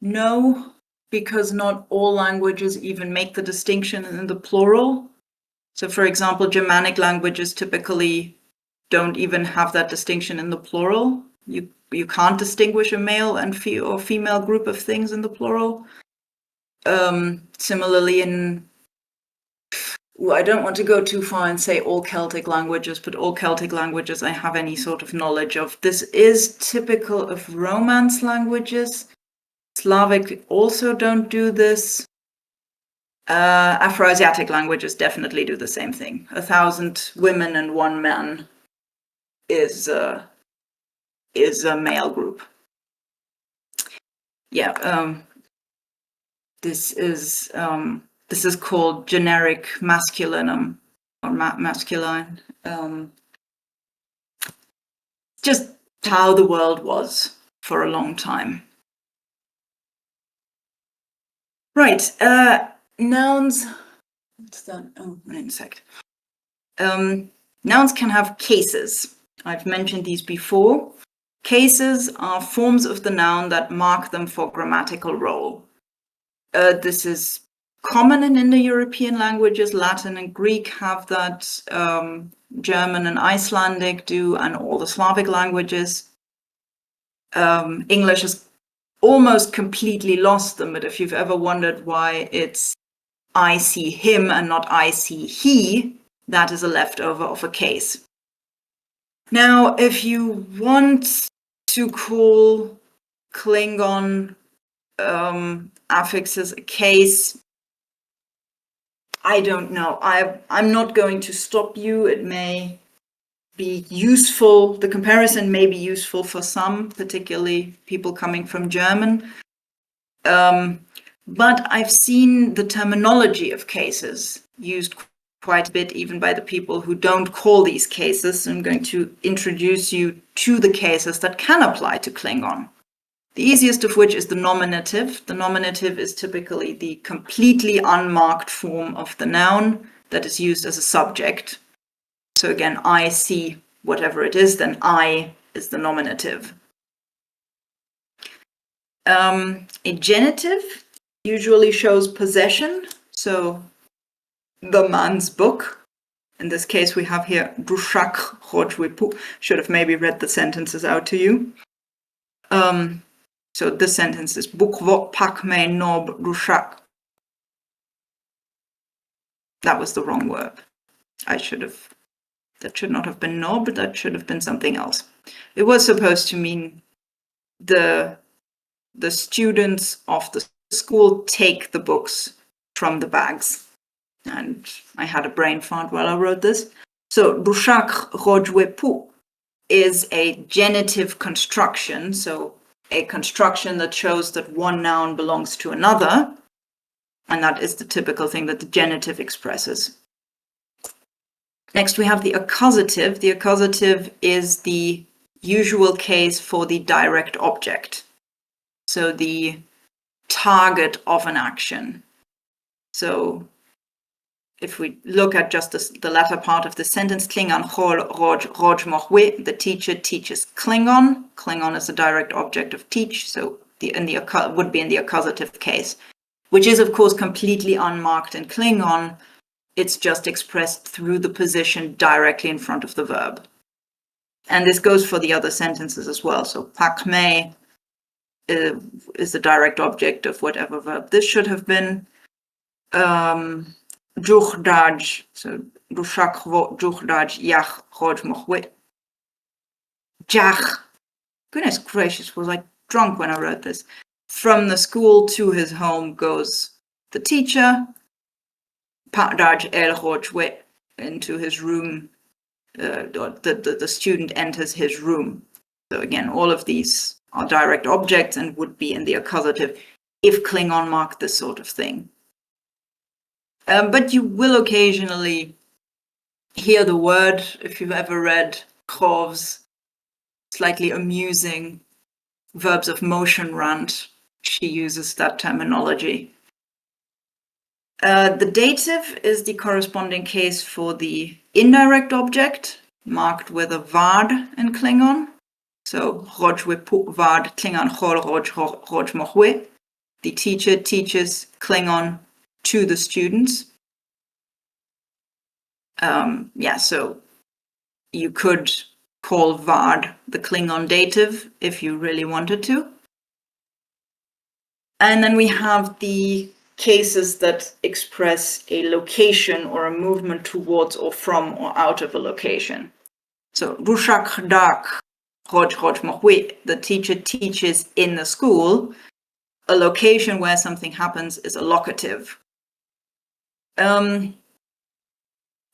No, because not all languages even make the distinction in the plural. So for example, Germanic languages typically don't even have that distinction in the plural. You can't distinguish a male and or female group of things in the plural. Similarly I don't want to go too far and say all Celtic languages, but all Celtic languages I have any sort of knowledge of. This is typical of Romance languages. Slavic also don't do this. Afroasiatic languages definitely do the same thing. 1,000 women and 1 man is a male group. Yeah, this is called generic masculinum or masculine. Just how the world was for a long time. Right, nouns. What's that? Oh, an insect. Nouns can have cases. I've mentioned these before. Cases are forms of the noun that mark them for grammatical role. This is common in Indo-European languages. Latin and Greek have that. German and Icelandic do, and all the Slavic languages. English has almost completely lost them, but if you've ever wondered why it's I see him and not I see he, that is a leftover of a case. Now, if you want to call Klingon affixes a case, I don't know. I'm not going to stop you. It may be useful. The comparison may be useful for some, particularly people coming from German. But I've seen the terminology of cases used quite a bit, even by the people who don't call these cases. I'm going to introduce you to the cases that can apply to Klingon. The easiest of which is the nominative. The nominative is typically the completely unmarked form of the noun that is used as a subject. So again, I see whatever it is, then I is the nominative. A genitive usually shows possession. So the man's book. In this case, we have here Drushak Chodwipu. Should have maybe read the sentences out to you. So this sentence is Bukvo Pakme Nob Drushak. That was the wrong verb. That should not have been nob, that should have been something else. It was supposed to mean the students of the school take the books from the bags. And I had a brain fart while I wrote this. So, dushak wejmaH is a genitive construction, so a construction that shows that one noun belongs to another, and that is the typical thing that the genitive expresses. Next, we have the accusative. The accusative is the usual case for the direct object, so the target of an action. So if we look at just the latter part of the sentence, Klingon wejmaH, the teacher teaches Klingon. Klingon is a direct object of teach, so would be in the accusative case, which is of course completely unmarked in Klingon. It's just expressed through the position directly in front of the verb. And this goes for the other sentences as well. So qep'a is the direct object of whatever verb this should have been. Juchdaj, so dushak juchdaj yach wejmaH. Jach, goodness gracious, was I drunk when I wrote this? From the school to his home goes the teacher. Padaj el wejmaH, into his room, the student enters his room. So again, all of these are direct objects and would be in the accusative if Klingon marked this sort of thing. But you will occasionally hear the word, if you've ever read Khov's slightly amusing verbs of motion rant, she uses that terminology. The dative is the corresponding case for the indirect object, marked with a vard in Klingon. So, wejmaH vard Klingon wejmaH. The teacher teaches Klingon to the students. So you could call vard the Klingon dative if you really wanted to. And then we have the cases that express a location or a movement towards or from or out of a location. So, dushak dak wejmaH, the teacher teaches in the school. A location where something happens is a locative.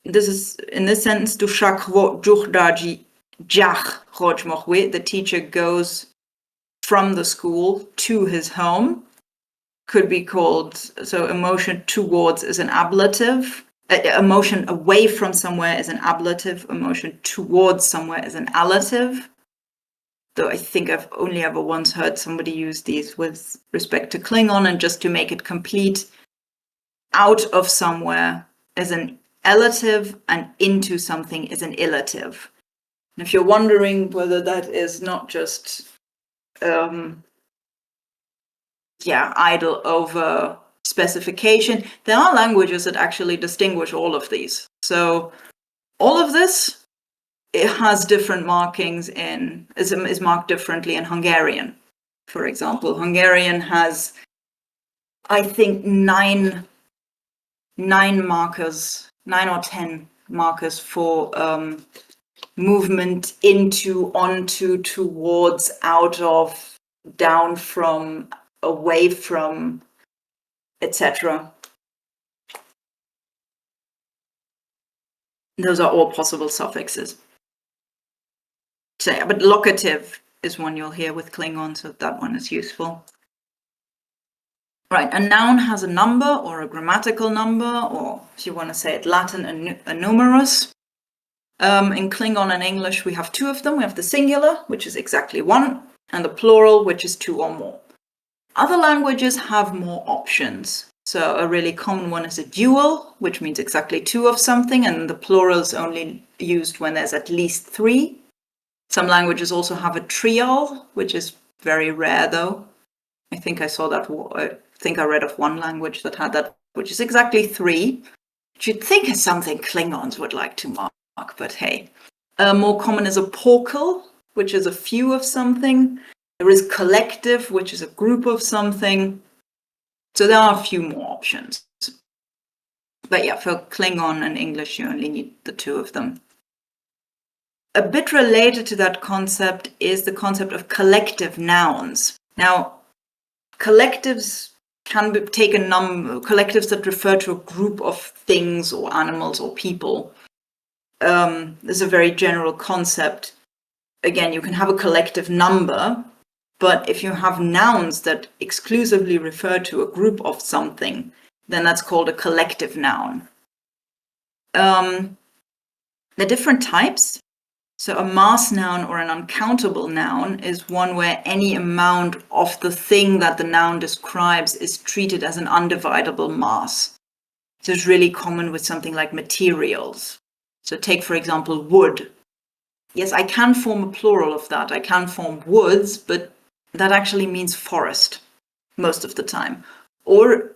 This is, in this sentence, dushak juchdaj jach wejmaH, the teacher goes from the school to his home. Could be called, so emotion towards is an ablative, emotion away from somewhere is an ablative, emotion towards somewhere is an allative. Though I think I've only ever once heard somebody use these with respect to Klingon, and just to make it complete, out of somewhere is an elative and into something is an illative. And if you're wondering whether that is not just idle over specification, there are languages that actually distinguish all of these. So all of this, it has different markings is marked differently in Hungarian. For example, Hungarian has, I think, 9 markers, 9 or 10 markers for movement into, onto, towards, out of, down from, away from, etc. Those are all possible suffixes. So, yeah, but locative is one you'll hear with Klingon, so that one is useful. Right, a noun has a number or a grammatical number, or if you want to say it Latin, a numerus. In Klingon and English, we have 2 of them. We have the singular, which is exactly 1, and the plural, which is 2 or more. Other languages have more options. So a really common one is a dual, which means exactly 2 of something, and the plural is only used when there's at least 3. Some languages also have a trial, which is very rare though. I think I saw that, I think I read of one language that had that, which is exactly 3. Which you'd think is something Klingons would like to mark, but hey. More common is a porcal, which is a few of something. There is collective, which is a group of something. So there are a few more options. But yeah, for Klingon and English, you only need the 2 of them. A bit related to that concept is the concept of collective nouns. Now, collectives take a collectives that refer to a group of things or animals or people. This is a very general concept. Again, you can have a collective number, but if you have nouns that exclusively refer to a group of something, then that's called a collective noun. The different types. So a mass noun or an uncountable noun is one where any amount of the thing that the noun describes is treated as an undividable mass. This is really common with something like materials. So take, for example, wood. Yes, I can form a plural of that. I can form woods, but that actually means forest most of the time. Or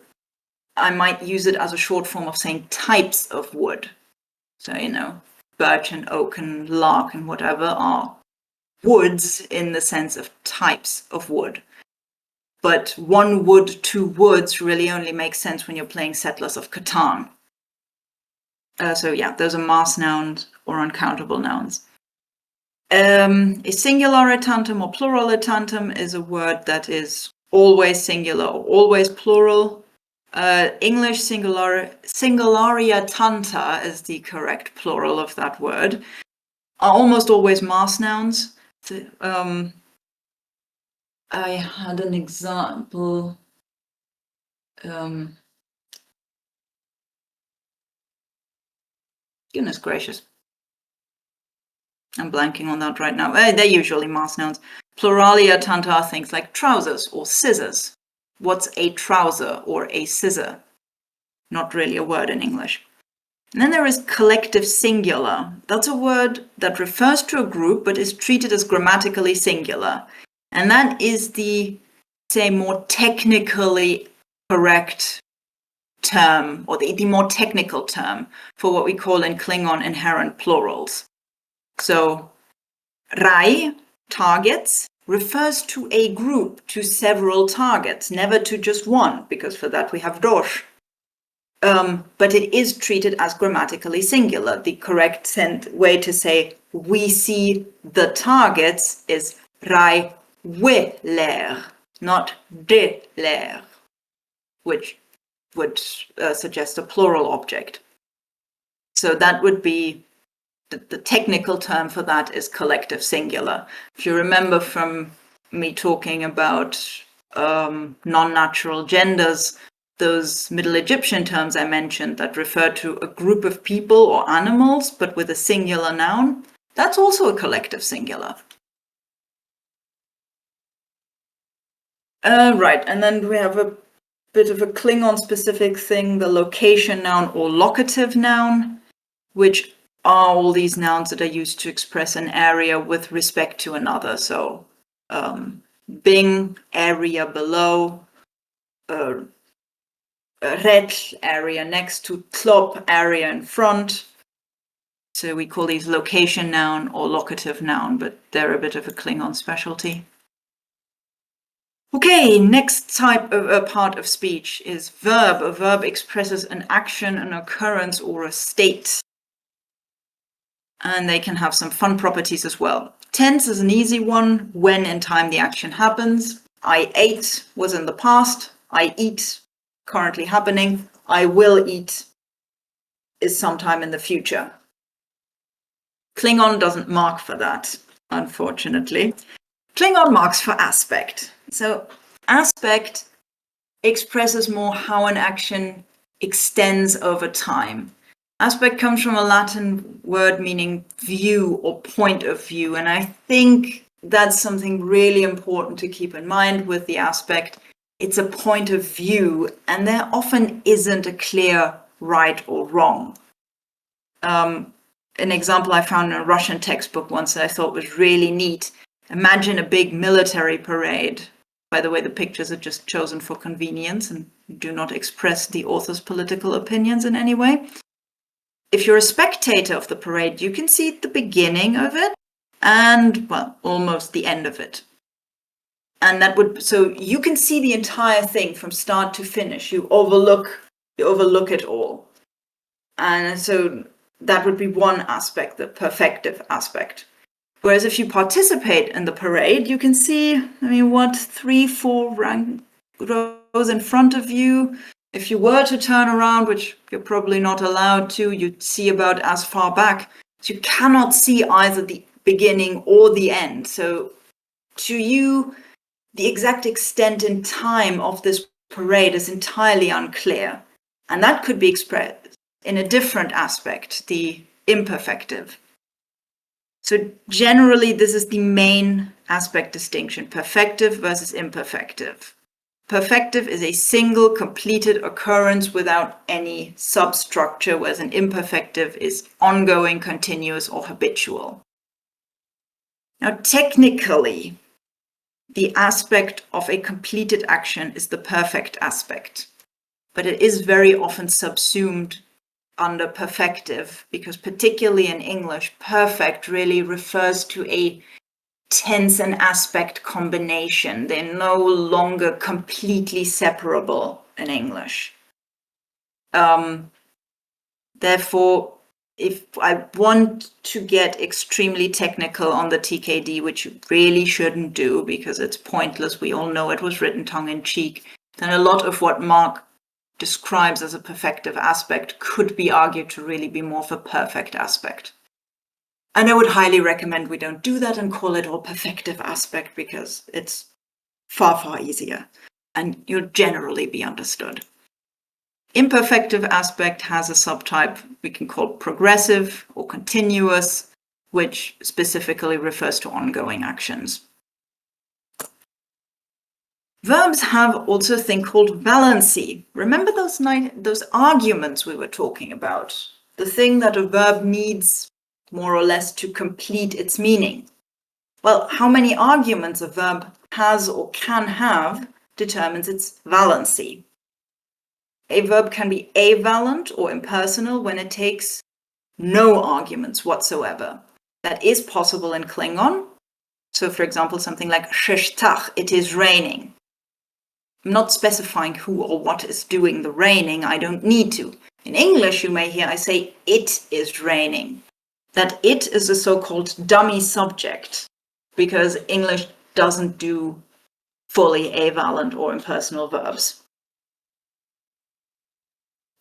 I might use it as a short form of saying types of wood. So, birch and oak and lark and whatever are woods in the sense of types of wood. But one wood, two woods really only makes sense when you're playing Settlers of Catan. So yeah, those are mass nouns or uncountable nouns. A singular tantum or plural tantum is a word that is always singular or always plural. English singularia tanta is the correct plural of that word, are almost always mass nouns. I had an example. Goodness gracious. I'm blanking on that right now. They're usually mass nouns. Pluralia tanta are things like trousers or scissors. What's a trouser or a scissor? Not really a word in English. And then there is collective singular. That's a word that refers to a group but is treated as grammatically singular. And that is the, say, more technically correct term, or the more technical term for what we call in Klingon inherent plurals. So, rai, targets, refers to a group, to several targets, never to just one, because for that we have dosh. But it is treated as grammatically singular. The correct way to say we see the targets is rai we ler, not de ler, which would suggest a plural object. So that would be the technical term for that is collective singular. If you remember from me talking about non-natural genders, those Middle Egyptian terms I mentioned that refer to a group of people or animals, but with a singular noun, that's also a collective singular. Right, and then we have a bit of a Klingon-specific thing, the location noun or locative noun, which are all these nouns that are used to express an area with respect to another. So, Bing, area below, red, area next to, Klop, area in front. So we call these location noun or locative noun, but they're a bit of a Klingon specialty. Okay, next type of a part of speech is verb. A verb expresses an action, an occurrence, or a state. And they can have some fun properties as well. Tense is an easy one, when in time the action happens. I ate was in the past. I eat, currently happening. I will eat is sometime in the future. Klingon doesn't mark for that, unfortunately. Klingon marks for aspect. So aspect expresses more how an action extends over time. Aspect comes from a Latin word meaning view or point of view, and I think that's something really important to keep in mind with the aspect. It's a point of view, and there often isn't a clear right or wrong. An example I found in a Russian textbook once that I thought was really neat. Imagine a big military parade. By the way, the pictures are just chosen for convenience and do not express the author's political opinions in any way. If you're a spectator of the parade, you can see the beginning of it and, well, almost the end of it. And so you can see the entire thing from start to finish. You overlook it all. And so that would be one aspect, the perfective aspect. Whereas if you participate in the parade, you can see, 3, 4 rows goes in front of you. If you were to turn around, which you're probably not allowed to, you'd see about as far back. So you cannot see either the beginning or the end. So to you, the exact extent in time of this parade is entirely unclear. And that could be expressed in a different aspect, the imperfective. So generally, this is the main aspect distinction, perfective versus imperfective. Perfective is a single completed occurrence without any substructure, whereas an imperfective is ongoing, continuous, or habitual. Now, technically, the aspect of a completed action is the perfect aspect, but it is very often subsumed under perfective, because particularly in English, perfect really refers to a tense and aspect combination. They're no longer completely separable in English. Therefore, if I want to get extremely technical on the TKD, which you really shouldn't do because it's pointless, we all know it was written tongue-in-cheek, then a lot of what Mark describes as a perfective aspect could be argued to really be more of a perfect aspect. And I would highly recommend we don't do that and call it all perfective aspect, because it's far, far easier and you'll generally be understood. Imperfective aspect has a subtype we can call progressive or continuous, which specifically refers to ongoing actions. Verbs have also a thing called valency. Remember those arguments we were talking about? The thing that a verb needs more or less to complete its meaning. Well, how many arguments a verb has or can have determines its valency. A verb can be avalent or impersonal when it takes no arguments whatsoever. That is possible in Klingon. So, for example, something like shishtach, it is raining. I'm not specifying who or what is doing the raining. I don't need to. In English, you may hear I say it is raining. That it is a so-called dummy subject, because English doesn't do fully avalent or impersonal verbs.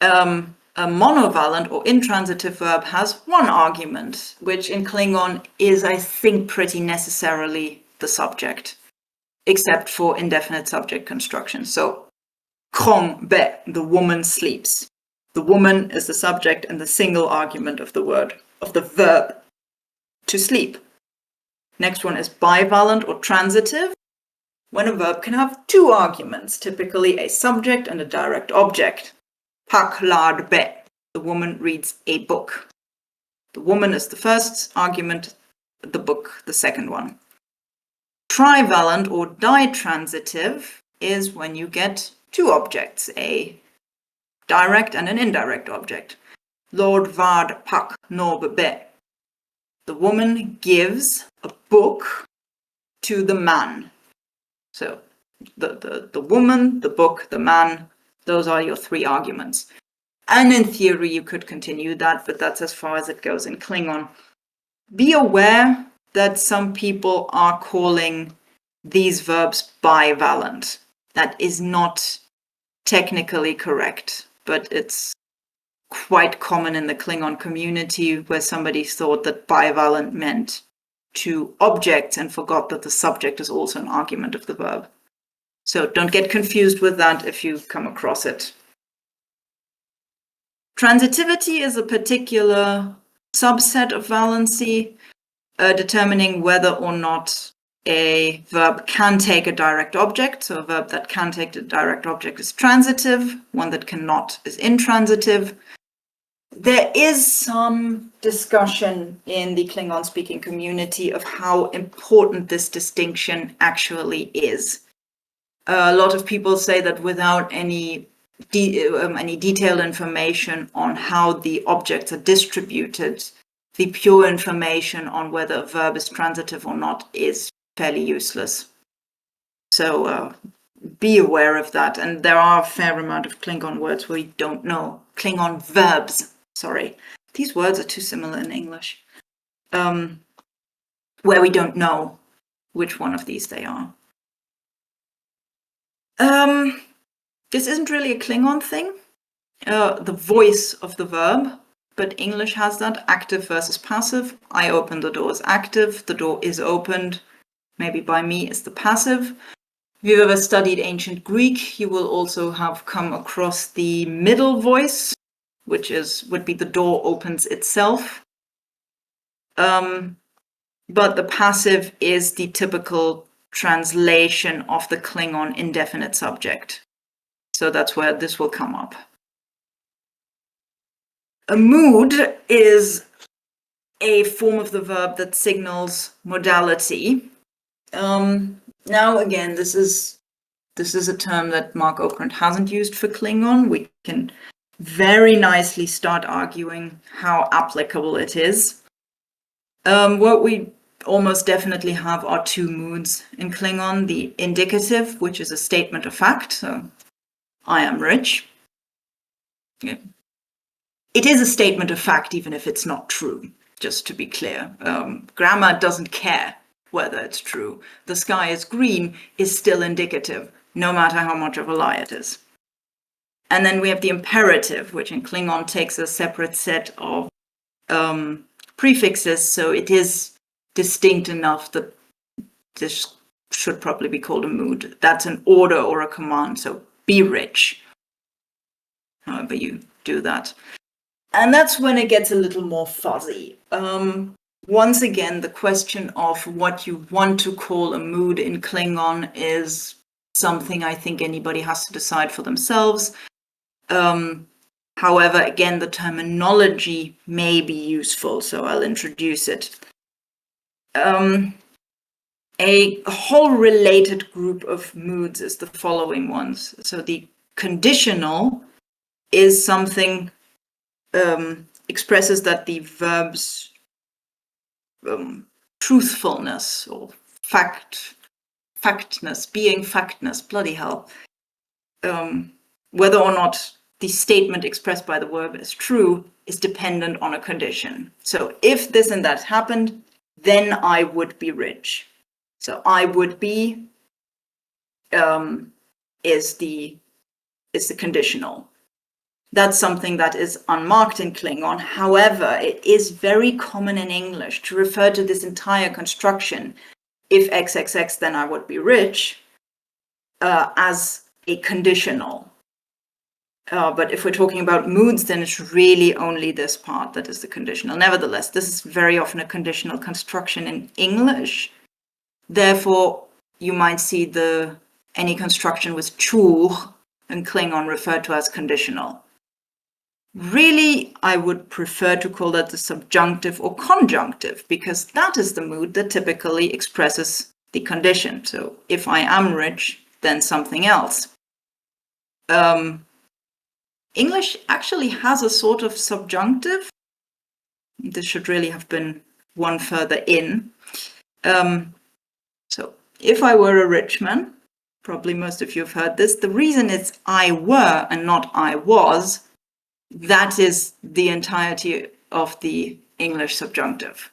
A monovalent or intransitive verb has one argument, which in Klingon is, I think, pretty necessarily the subject, except for indefinite subject construction. So, krong be, the woman sleeps. The woman is the subject and the single argument of the verb to sleep. Next one is bivalent or transitive, when a verb can have two arguments, typically a subject and a direct object. Pak lad be, the woman reads a book. The woman is the first argument, the book the second one. Trivalent or ditransitive is when you get two objects, a direct and an indirect object. Lord vad pak nob be. The woman gives a book to the man. So the woman, the book, the man, those are your three arguments. And in theory, you could continue that, but that's as far as it goes in Klingon. Be aware that some people are calling these verbs bivalent. That is not technically correct, but it's quite common in the Klingon community, where somebody thought that bivalent meant two objects and forgot that the subject is also an argument of the verb. So don't get confused with that if you come across it. Transitivity is a particular subset of valency, determining whether or not a verb can take a direct object. So a verb that can take a direct object is transitive, one that cannot is intransitive. There is some discussion in the Klingon-speaking community of how important this distinction actually is. A lot of people say that without any detailed information on how the objects are distributed, the pure information on whether a verb is transitive or not is fairly useless. So be aware of that. And there are a fair amount of Klingon words we don't know. Klingon verbs, sorry. These words are too similar in English. Where we don't know which one of these they are. This isn't really a Klingon thing, the voice of the verb, but English has that, active versus passive. I open the door is active, the door is opened, maybe by me, is the passive. If you've ever studied ancient Greek, you will also have come across the middle voice, which would be the door opens itself. But the passive is the typical translation of the Klingon indefinite subject. So that's where this will come up. A mood is a form of the verb that signals modality. Now again, this is a term that Mark Okrand hasn't used for Klingon. We can very nicely start arguing how applicable it is. What we almost definitely have are two moods in Klingon. The indicative, which is a statement of fact, so I am rich. Yeah. It is a statement of fact, even if it's not true, just to be clear. Grammar doesn't care whether it's true. The sky is green is still indicative, no matter how much of a lie it is. And then we have the imperative, which in Klingon takes a separate set of prefixes, so it is distinct enough that this should probably be called a mood. That's an order or a command, so be rich, however you do that. And that's when it gets a little more fuzzy. Once again, the question of what you want to call a mood in Klingon is something I think anybody has to decide for themselves. However, again, the terminology may be useful, so I'll introduce it. A whole related group of moods is the following ones. So the conditional is something expresses that the verb's truthfulness or factness, being factness, bloody hell, whether or not the statement expressed by the verb is true is dependent on a condition. So if this and that happened, then I would be rich. So I would be is the conditional. That's something that is unmarked in Klingon. However, it is very common in English to refer to this entire construction, if XXX, then I would be rich, as a conditional. But if we're talking about moods, then it's really only this part that is the conditional. Nevertheless, this is very often a conditional construction in English. Therefore, you might see any construction with chur in Klingon referred to as conditional. Really, I would prefer to call that the subjunctive or conjunctive, because that is the mood that typically expresses the condition. So if I am rich, then something else. English actually has a sort of subjunctive. This should really have been one further in. So if I were a rich man, probably most of you have heard this, the reason it's I were and not I was, that is the entirety of the English subjunctive.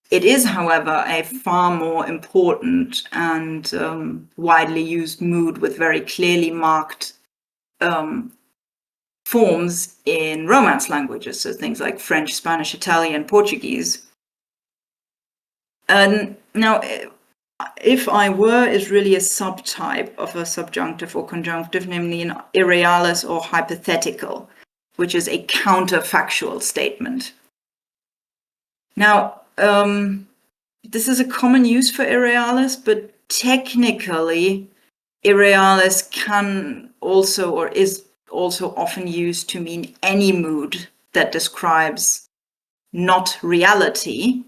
It is, however, a far more important and widely used mood with very clearly marked forms in Romance languages, so things like French, Spanish, Italian, Portuguese. And now, if I were is really a subtype of a subjunctive or conjunctive, namely an irrealis or hypothetical, which is a counterfactual statement. Now, this is a common use for irrealis, but technically, irrealis can also or is also often used to mean any mood that describes not reality,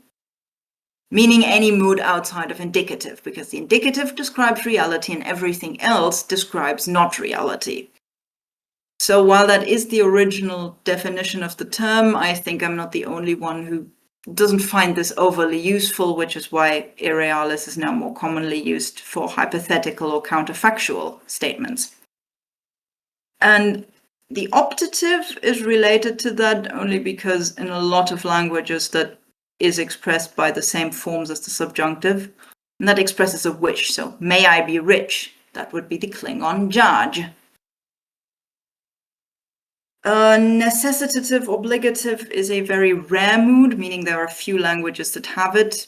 meaning any mood outside of indicative, because the indicative describes reality and everything else describes not reality. So while that is the original definition of the term, I think I'm not the only one who doesn't find this overly useful, which is why irrealis is now more commonly used for hypothetical or counterfactual statements. And the optative is related to that only because in a lot of languages that is expressed by the same forms as the subjunctive, and that expresses a wish. So, may I be rich? That would be the Klingon jaj. Necessitative obligative is a very rare mood, meaning there are few languages that have it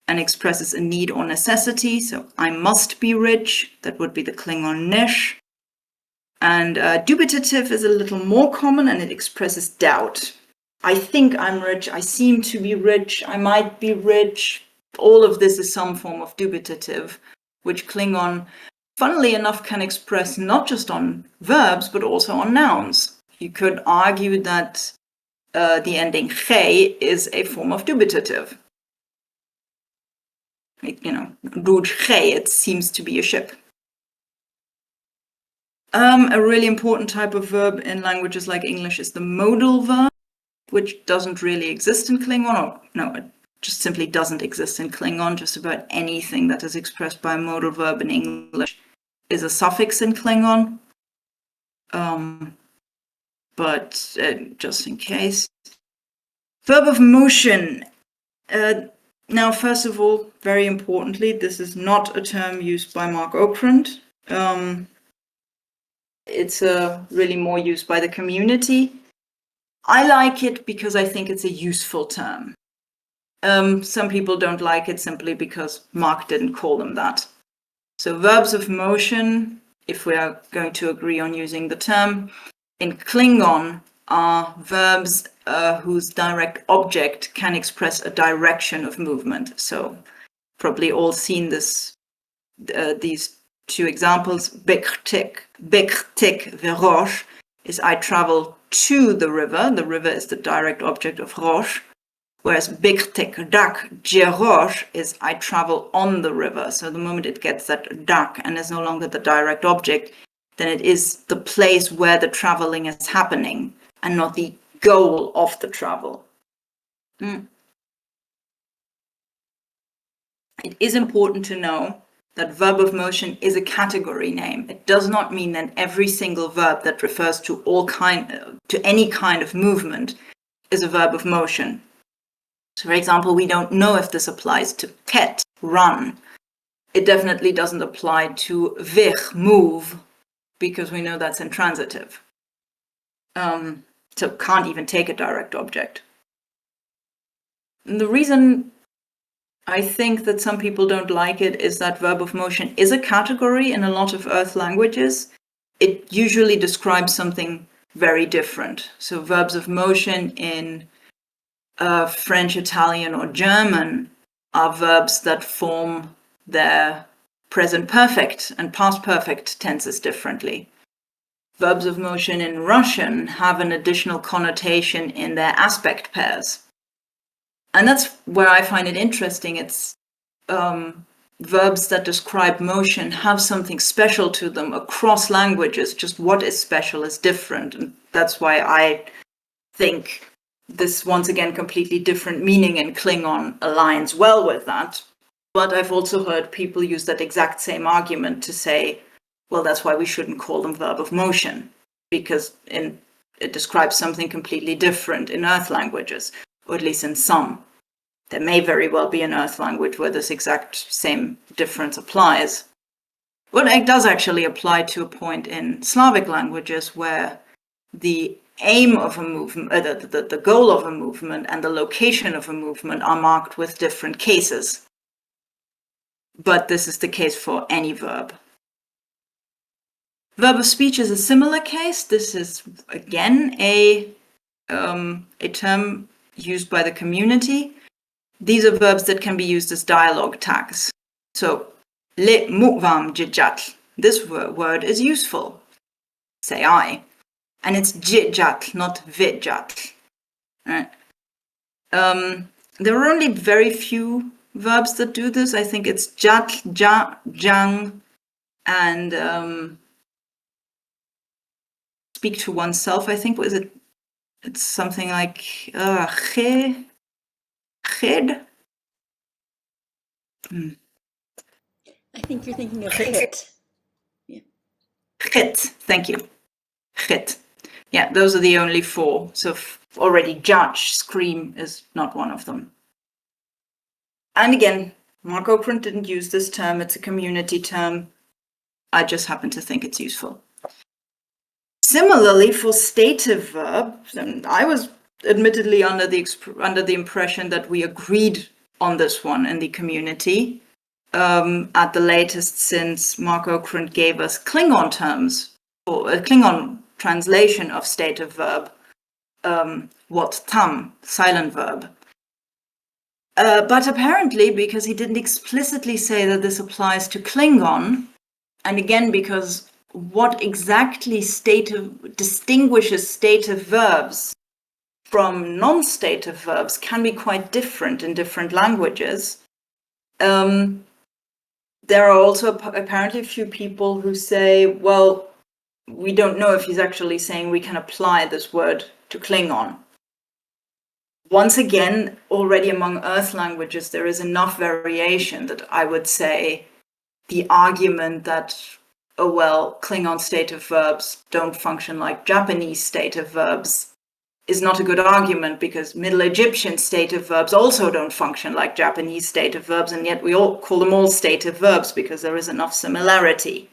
and expresses a need or necessity. So I must be rich, that would be the Klingon nish. And dubitative is a little more common and it expresses doubt. I think I'm rich, I seem to be rich, I might be rich. All of this is some form of dubitative, which Klingon, funnily enough, can express not just on verbs, but also on nouns. You could argue that the ending che is a form of dubitative. Rood che, it seems to be a ship. A really important type of verb in languages like English is the modal verb, which doesn't really exist in Klingon, or no, it just simply doesn't exist in Klingon. Just about anything that is expressed by a modal verb in English is a suffix in Klingon. But just in case. Verb of motion. Now, first of all, very importantly, this is not a term used by Mark Okrand. It's really more used by the community. I like it because I think it's a useful term. Some people don't like it simply because Mark didn't call them that. So verbs of motion, if we are going to agree on using the term, in Klingon are verbs whose direct object can express a direction of movement. So probably all seen these two examples. Biktik verosh is I travel to the river. The river is the direct object of rosh. Whereas biktik dak jerosh is I travel on the river. So the moment it gets that dak and is no longer the direct object, then it is the place where the traveling is happening and not the goal of the travel. It is important to know that verb of motion is a category name. It does not mean that every single verb that refers to any kind of movement is a verb of motion. So, for example, we don't know if this applies to ket, run. It definitely doesn't apply to vich, move, because we know that's intransitive. So can't even take a direct object. And the reason I think that some people don't like it is that verb of motion is a category in a lot of Earth languages. It usually describes something very different. So verbs of motion in French, Italian, or German are verbs that form their present perfect and past perfect tenses differently. Verbs of motion in Russian have an additional connotation in their aspect pairs. And that's where I find it interesting. It's verbs that describe motion have something special to them across languages. Just what is special is different. And that's why I think this, once again, completely different meaning in Klingon aligns well with that. But I've also heard people use that exact same argument to say, well, that's why we shouldn't call them verb of motion, because it describes something completely different in Earth languages, or at least in some. There may very well be an Earth language where this exact same difference applies. But it does actually apply to a point in Slavic languages where the aim of a movement, the goal of a movement and the location of a movement are marked with different cases. But this is the case for any verb. Verb of speech is a similar case. This is, again, a term used by the community. These are verbs that can be used as dialogue tags. So, le muvam jijat. This word is useful, say I. And it's jijat, not vijat. Right. There are only very few verbs that do this. I think it's jat, ja, jang, and speak to oneself. I think it's something like ched. I think you're thinking of hit. Yeah. Chet, thank you. Chet. Yeah, those are the only four. So already judge, scream is not one of them. And again, Mark Okrand didn't use this term. It's a community term. I just happen to think it's useful. Similarly, for stative verbs, and I was admittedly under the impression that we agreed on this one in the community at the latest, since Mark Okrand gave us Klingon terms, or a Klingon translation of stative verb, wat tam, silent verb. But apparently, because he didn't explicitly say that this applies to Klingon, and again, because what exactly distinguishes stative verbs from non-stative verbs can be quite different in different languages. There are also apparently a few people who say, well, we don't know if he's actually saying we can apply this word to Klingon. Once again, already among Earth languages, there is enough variation that I would say the argument that, oh well, Klingon stative verbs don't function like Japanese stative verbs is not a good argument, because Middle Egyptian stative verbs also don't function like Japanese stative verbs, and yet we all call them all stative verbs because there is enough similarity.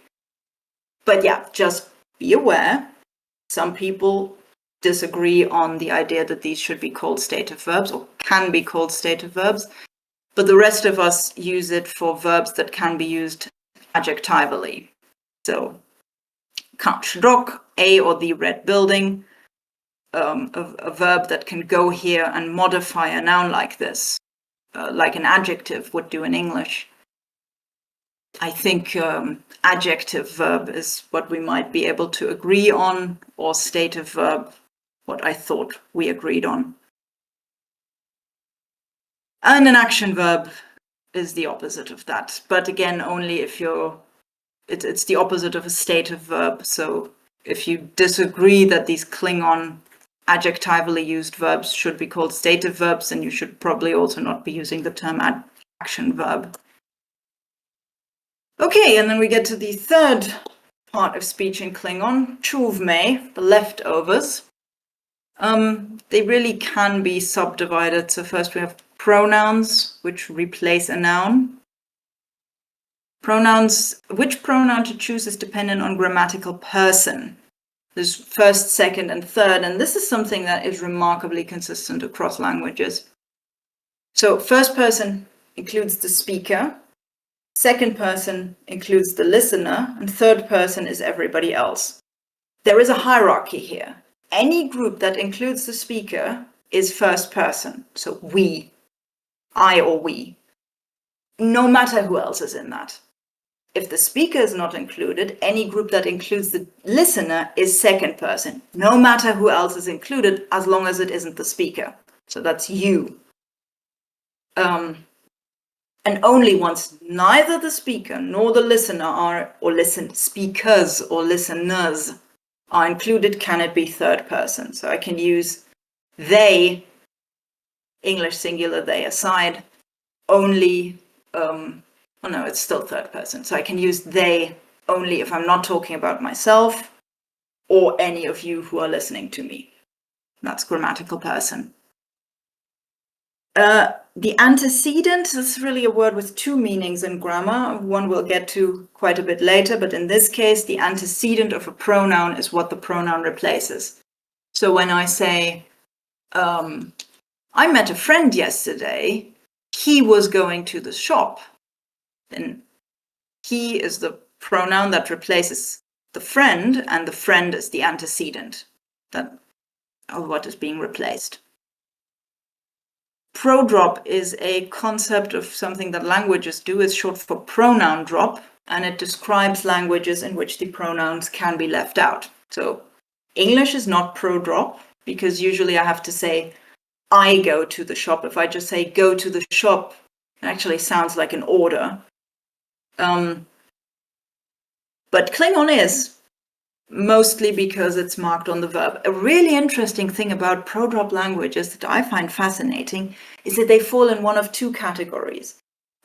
But yeah, just be aware, some people disagree on the idea that these should be called stative verbs or can be called stative verbs, but the rest of us use it for verbs that can be used adjectively. So, kanskrock, a or the red building, a verb that can go here and modify a noun like this, like an adjective would do in English. I think adjective verb is what we might be able to agree on, or stative verb, what I thought we agreed on. And an action verb is the opposite of that, but again, only if it's the opposite of a stative verb. So if you disagree that these Klingon adjectively used verbs should be called stative verbs, then you should probably also not be using the term action verb. Okay, and then we get to the third part of speech in Klingon, wejmaH, the leftovers. They really can be subdivided. So first we have pronouns, which replace a noun. Which pronoun to choose is dependent on grammatical person. There's first, second, and third, and this is something that is remarkably consistent across languages. So first person includes the speaker, second person includes the listener, and third person is everybody else. There is a hierarchy here. Any group that includes the speaker is first person, so we, I or we, no matter who else is in that. If the speaker is not included, any group that includes the listener is second person, no matter who else is included, as long as it isn't the speaker. So that's you. And only once neither the speaker nor the listener speakers or listeners are included can it be third person. So I can use they, English singular, they aside, only oh no, it's still third person. So I can use they only if I'm not talking about myself or any of you who are listening to me. That's grammatical person. The antecedent is really a word with two meanings in grammar. One we'll get to quite a bit later, but in this case, the antecedent of a pronoun is what the pronoun replaces. So when I say, I met a friend yesterday, he was going to the shop, then he is the pronoun that replaces the friend, and the friend is the antecedent of what is being replaced. Prodrop is a concept of something that languages do. It's short for pronoun drop, and it describes languages in which the pronouns can be left out. So English is not prodrop, because usually I have to say, I go to the shop. If I just say go to the shop, it actually sounds like an order. But Klingon is, mostly because it's marked on the verb. A really interesting thing about prodrop languages that I find fascinating is that they fall in one of two categories.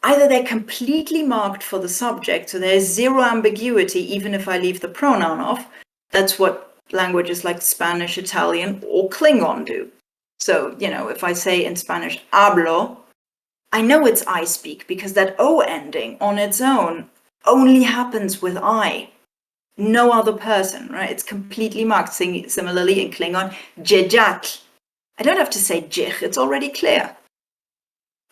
Either they're completely marked for the subject, so there's zero ambiguity even if I leave the pronoun off. That's what languages like Spanish, Italian, or Klingon do. So, if I say in Spanish, hablo, I know it's I speak because that O ending on its own only happens with I. no other person, right? It's completely marked. Similarly in Klingon, jejak. I don't have to say jich, it's already clear.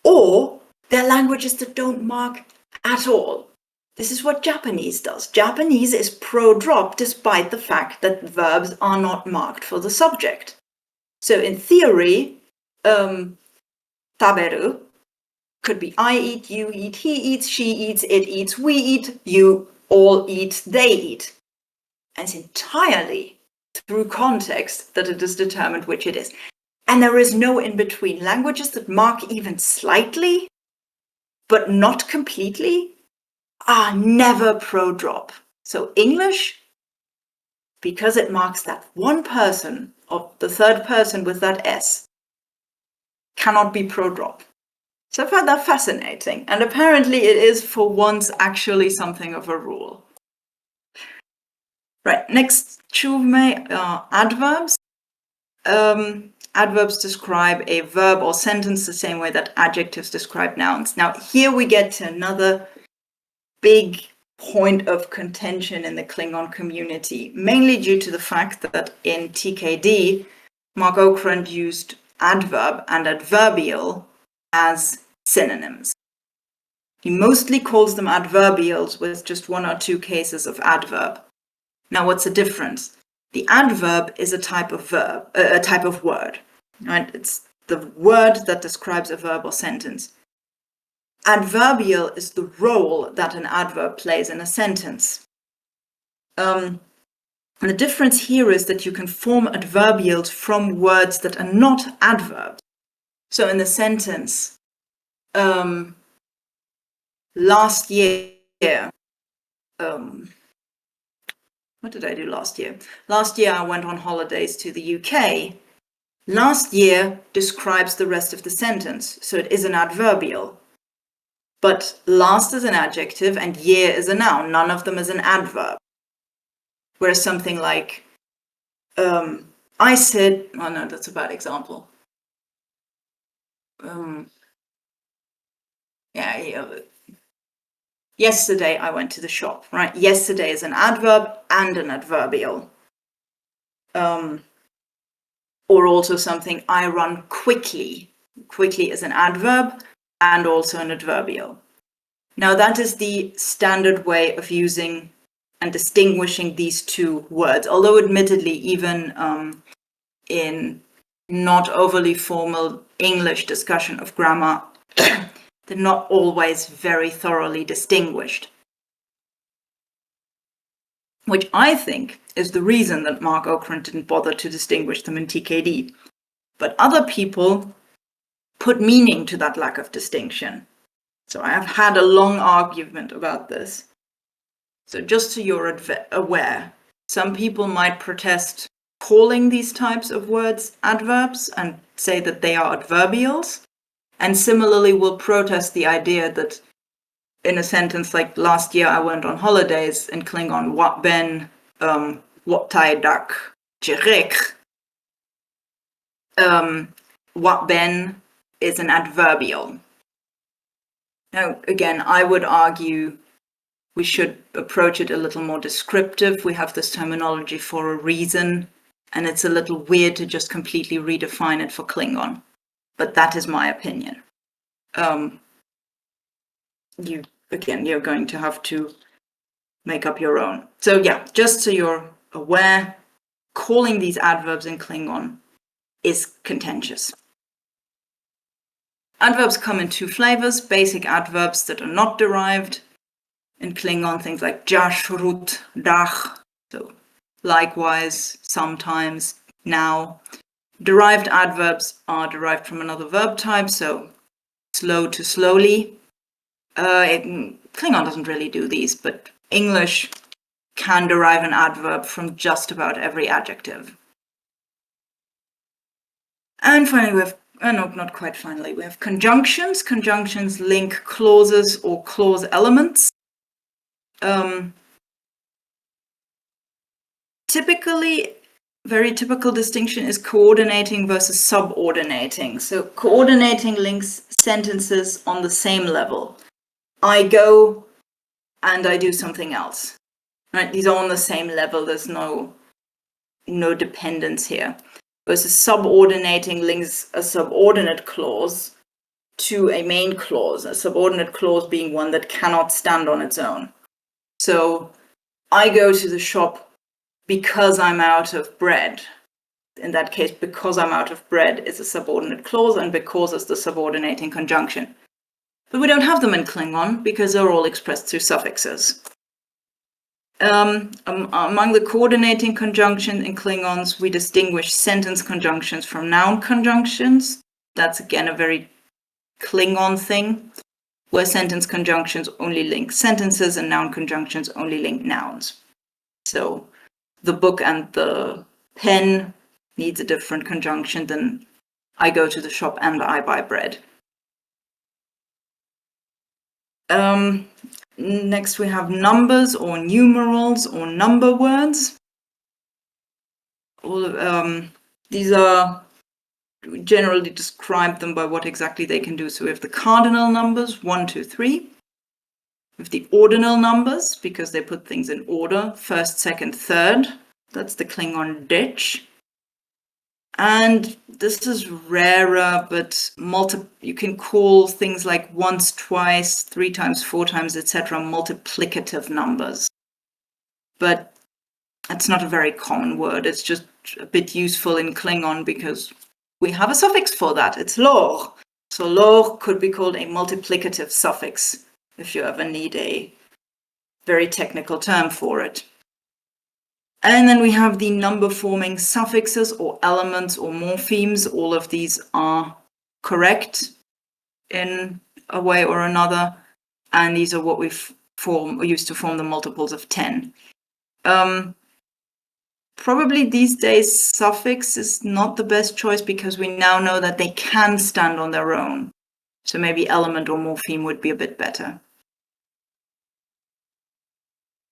Or there are languages that don't mark at all. This is what Japanese does. Japanese is pro-drop despite the fact that verbs are not marked for the subject. So in theory, taberu could be I eat, you eat, he eats, she eats, it eats, we eat, you all eat, they eat. And it's entirely through context that it is determined which it is. And there is no in-between. Languages that mark even slightly, but not completely, are never pro-drop. So English, because it marks that one person, or the third person with that S, cannot be pro-drop. So I find that fascinating. And apparently it is for once actually something of a rule. Right, next, wejmaH adverbs. Adverbs describe a verb or sentence the same way that adjectives describe nouns. Now, here we get to another big point of contention in the Klingon community, mainly due to the fact that in TKD, Mark Okrand used adverb and adverbial as synonyms. He mostly calls them adverbials with just one or two cases of adverb. Now, what's the difference? The adverb is a type of verb, a type of word, right? It's the word that describes a verb or sentence. Adverbial is the role that an adverb plays in a sentence. And the difference here is that you can form adverbials from words that are not adverbs. So in the sentence, last year, what did I do last year? Last year I went on holidays to the UK. Last year describes the rest of the sentence, so it is an adverbial. But last is an adjective and year is a noun. None of them is an adverb. Whereas something like, I said, oh no, that's a bad example. Yesterday I went to the shop, right? Yesterday is an adverb and an adverbial. Or also something, I run quickly. Quickly is an adverb and also an adverbial. Now that is the standard way of using and distinguishing these two words, although admittedly even in not overly formal English discussion of grammar, they're not always very thoroughly distinguished. Which I think is the reason that Mark Okrand didn't bother to distinguish them in TKD. But other people put meaning to that lack of distinction. So I have had a long argument about this. So just so you're aware, some people might protest calling these types of words adverbs and say that they are adverbials, and similarly will protest the idea that in a sentence like last year I went on holidays in Klingon, wat ben wat dak jirek. Wat ben is an adverbial. Now, again, I would argue we should approach it a little more descriptive. We have this terminology for a reason, and it's a little weird to just completely redefine it for Klingon. But that is my opinion. You're going to have to make up your own. So yeah, just so you're aware, calling these adverbs in Klingon is contentious. Adverbs come in two flavors: basic adverbs that are not derived. In Klingon, things like jashrut, dach, so likewise, sometimes, now. Derived adverbs are derived from another verb type, so slow to slowly. Klingon doesn't really do these, but English can derive an adverb from just about every adjective. And finally, we have, no, not quite finally, we have conjunctions. Conjunctions link clauses or clause elements. Typically, very typical distinction is coordinating versus subordinating. So coordinating links sentences on the same level. I go and I do something else. Right? These are on the same level. There's no dependence here. Versus subordinating links a subordinate clause to a main clause, a subordinate clause being one that cannot stand on its own. So I go to the shop because I'm out of bread. In that case, because I'm out of bread is a subordinate clause, and because is the subordinating conjunction. But we don't have them in Klingon because they're all expressed through suffixes. Among the coordinating conjunctions in Klingons, we distinguish sentence conjunctions from noun conjunctions. That's again a very Klingon thing, where sentence conjunctions only link sentences and noun conjunctions only link nouns. So the book and the pen needs a different conjunction than I go to the shop and I buy bread. Next we have numbers or numerals or number words. These are, we generally describe them by what exactly they can do. So we have the cardinal numbers, 1, 2, 3. We have the ordinal numbers, because they put things in order, first, second, third. That's the Klingon ditch. And this is rarer, but you can call things like once, twice, 3 times, 4 times, etc. multiplicative numbers. But it's not a very common word. It's just a bit useful in Klingon because we have a suffix for that. It's lor. So lor could be called a multiplicative suffix if you ever need a very technical term for it. And then we have the number-forming suffixes or elements or morphemes. All of these are correct in a way or another, and these are what we used to form the multiples of 10. Probably these days suffix is not the best choice because we now know that they can stand on their own. So maybe element or morpheme would be a bit better.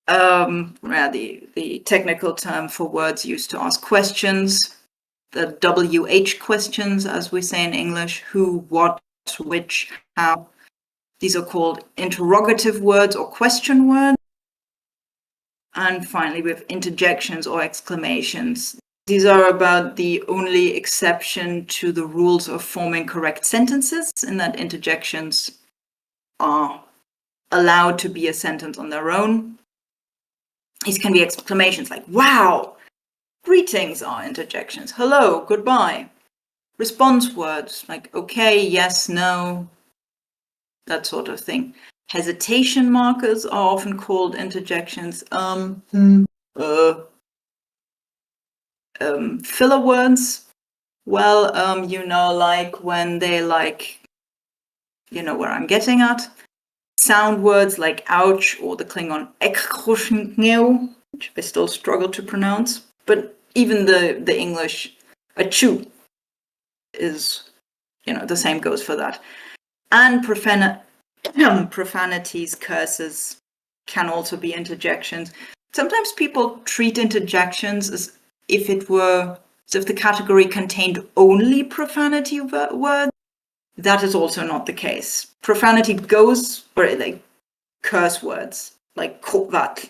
The technical term for words used to ask questions, the wh questions, as we say in English, who, what, which, how. These are called interrogative words or question words. And finally, we have interjections or exclamations. These are about the only exception to the rules of forming correct sentences, in that interjections are allowed to be a sentence on their own. These can be exclamations like, wow! Greetings are interjections. Hello, goodbye. Response words like okay, yes, no, that sort of thing. Hesitation markers are often called interjections. Filler words, well, like when they like, where I'm getting at. Sound words like ouch or the Klingon ekroshngeo, which I still struggle to pronounce. But even the English achoo is, the same goes for that. And profanities, curses can also be interjections. Sometimes people treat interjections as if the category contained only profanity words. That is also not the case. Profanity goes, or like curse words, like qep'a,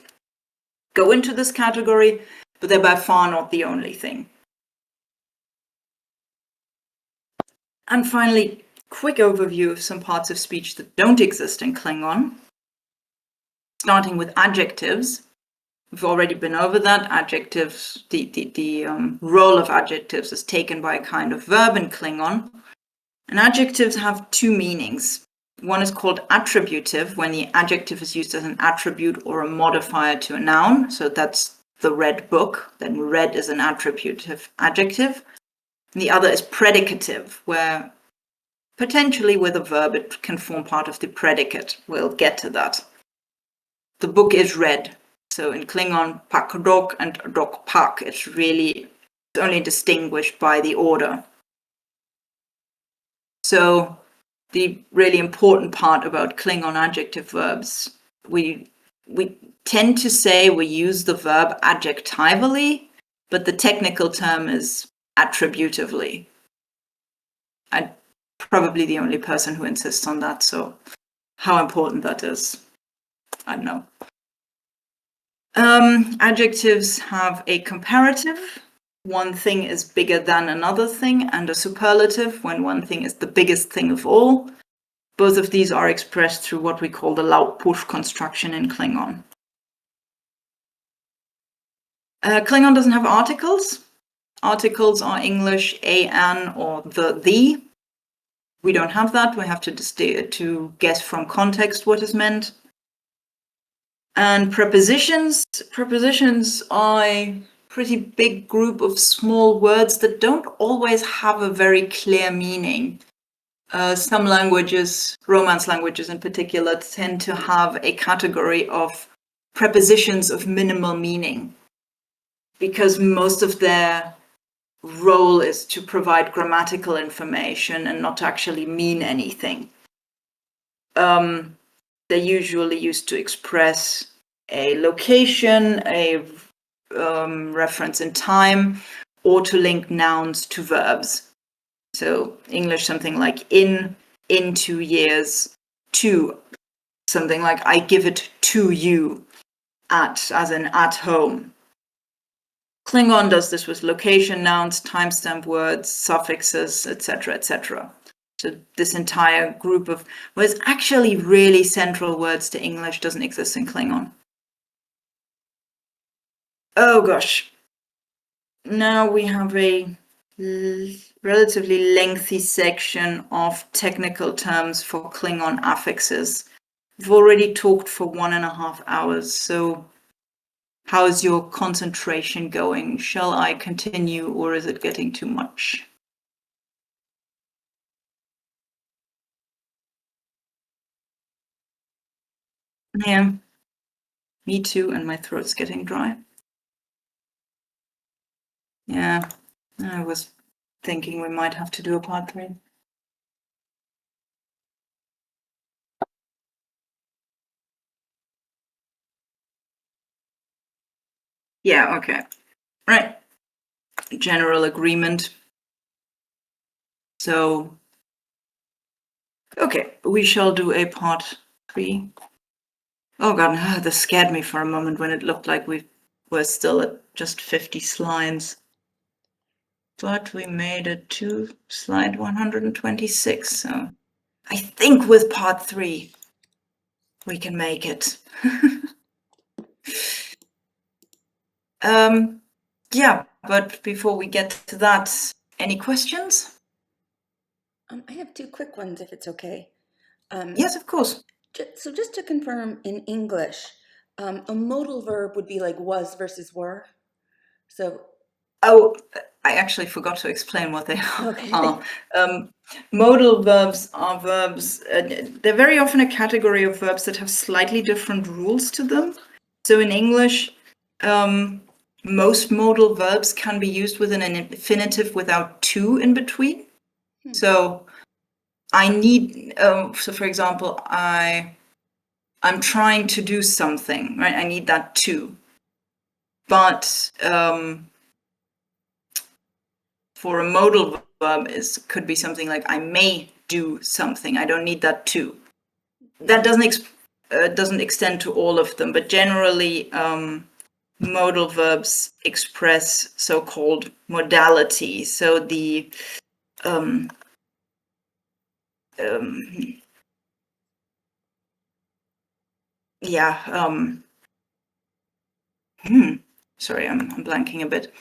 go into this category, but they're by far not the only thing. And finally, quick overview of some parts of speech that don't exist in Klingon. Starting with adjectives. We've already been over that. Adjectives, the role of adjectives is taken by a kind of verb in Klingon. And adjectives have 2 meanings. One is called attributive, when the adjective is used as an attribute or a modifier to a noun. So that's the red book. Then red is an attributive adjective. And the other is predicative, where potentially with a verb it can form part of the predicate. We'll get to that. The book is red. So in Klingon, pak dok and dok pak, it's only distinguished by the order. So the really important part about Klingon adjective verbs, we tend to say we use the verb adjectively, but the technical term is attributively. I'm probably the only person who insists on that, so how important that is, I don't know. Adjectives have a comparative. One thing is bigger than another thing, and a superlative when one thing is the biggest thing of all. Both of these are expressed through what we call the Laut-Push construction in Klingon. Klingon doesn't have articles. Articles are English a, an, or the. We don't have that. We have to guess from context what is meant. And prepositions. Prepositions are a pretty big group of small words that don't always have a very clear meaning. Some languages, Romance languages in particular, tend to have a category of prepositions of minimal meaning because most of their role is to provide grammatical information and not to actually mean anything. They're usually used to express a location, a reference in time, or to link nouns to verbs. So English, something like in 2 years, to, something like I give it to you, at, as in at home. Klingon does this with location nouns, timestamp words, suffixes, etc., etc. So this entire group of, well, it's actually really central words to English doesn't exist in Klingon. Oh gosh. Now we have a relatively lengthy section of technical terms for Klingon affixes. We've already talked for 1.5 hours, so how's your concentration going? Shall I continue, or is it getting too much? Yeah, me too, and my throat's getting dry. Yeah, I was thinking we might have to do a part 3. Yeah, okay. Right. General agreement. So, okay, we shall do a part 3. Oh god, this scared me for a moment when it looked like we were still at just 50 slides. But we made it to slide 126, so I think with part 3 we can make it. Yeah, but before we get to that, any questions? I have 2 quick ones, if it's okay. Yes, of course. So just to confirm, in English, a modal verb would be like was versus were. So, Oh, I actually forgot to explain what they okay. are. Modal verbs are verbs, they're very often a category of verbs that have slightly different rules to them. So in English, most modal verbs can be used with an infinitive without to in between. So I need, so for example, I'm trying to do something, right? I need that to. But for a modal verb, could be something like I may do something. I don't need that to. That doesn't extend to all of them, but generally modal verbs express so-called modality. So the yeah. Sorry, I'm blanking a bit.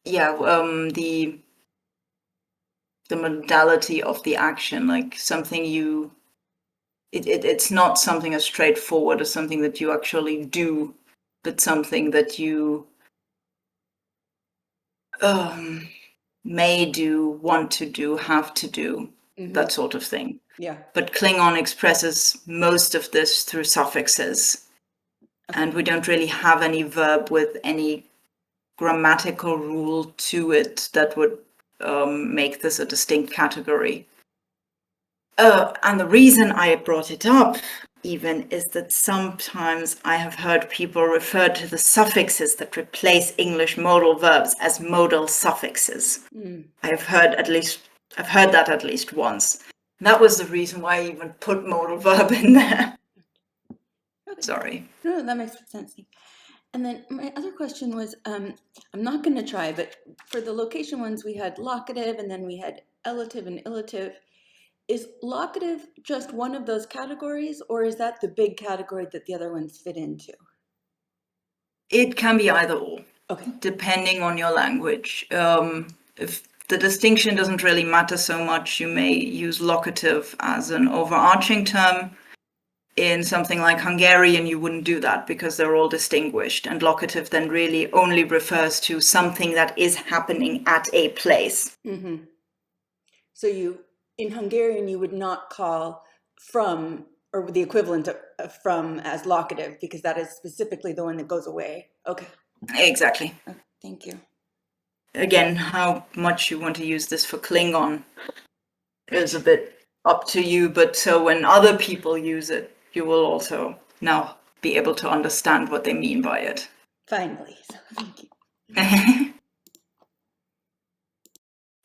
Yeah, the modality of the action, like something you. It's not something as straightforward as something that you actually do, but something that you may do, want to do, have to do, that sort of thing. Yeah. But Klingon expresses most of this through suffixes. Okay. And we don't really have any verb with any grammatical rule to it that would make this a distinct category. And the reason I brought it up even is that sometimes I have heard people refer to the suffixes that replace English modal verbs as modal suffixes. I've heard that at least once. That was the reason why I even put modal verb in there. Okay. Sorry. No, that makes sense. And then my other question was, I'm not going to try, but for the location ones, we had locative and then we had elative and illative. Is locative just one of those categories, or is that the big category that the other ones fit into? It can be either or, Okay. depending on your language. If the distinction doesn't really matter so much, you may use locative as an overarching term. In something like Hungarian, you wouldn't do that because they're all distinguished, and locative then really only refers to something that is happening at a place. Mm-hmm. So in Hungarian, you would not call from, or the equivalent of from, as locative, because that is specifically the one that goes away. Okay. Exactly. Oh, thank you. Again, how much you want to use this for Klingon is a bit up to you, but so when other people use it, you will also now be able to understand what they mean by it. Finally. So, thank you.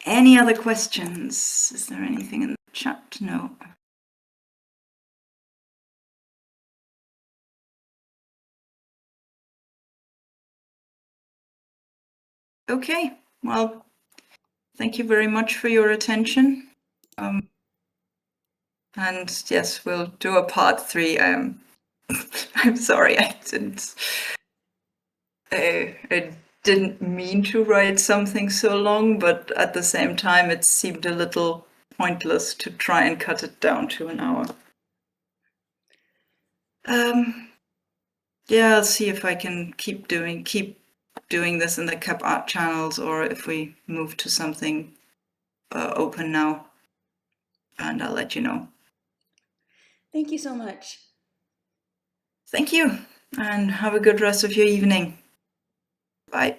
Any other questions? Is there anything in the chat? No. Okay, well, thank you very much for your attention. And yes, we'll do a part 3. I'm sorry, I didn't mean to write something so long, but at the same time, it seemed a little pointless to try and cut it down to an hour. Yeah, I'll see if I can keep doing this in the qep'a channels, or if we move to something open now, and I'll let you know. Thank you so much. Thank you, and have a good rest of your evening. Bye.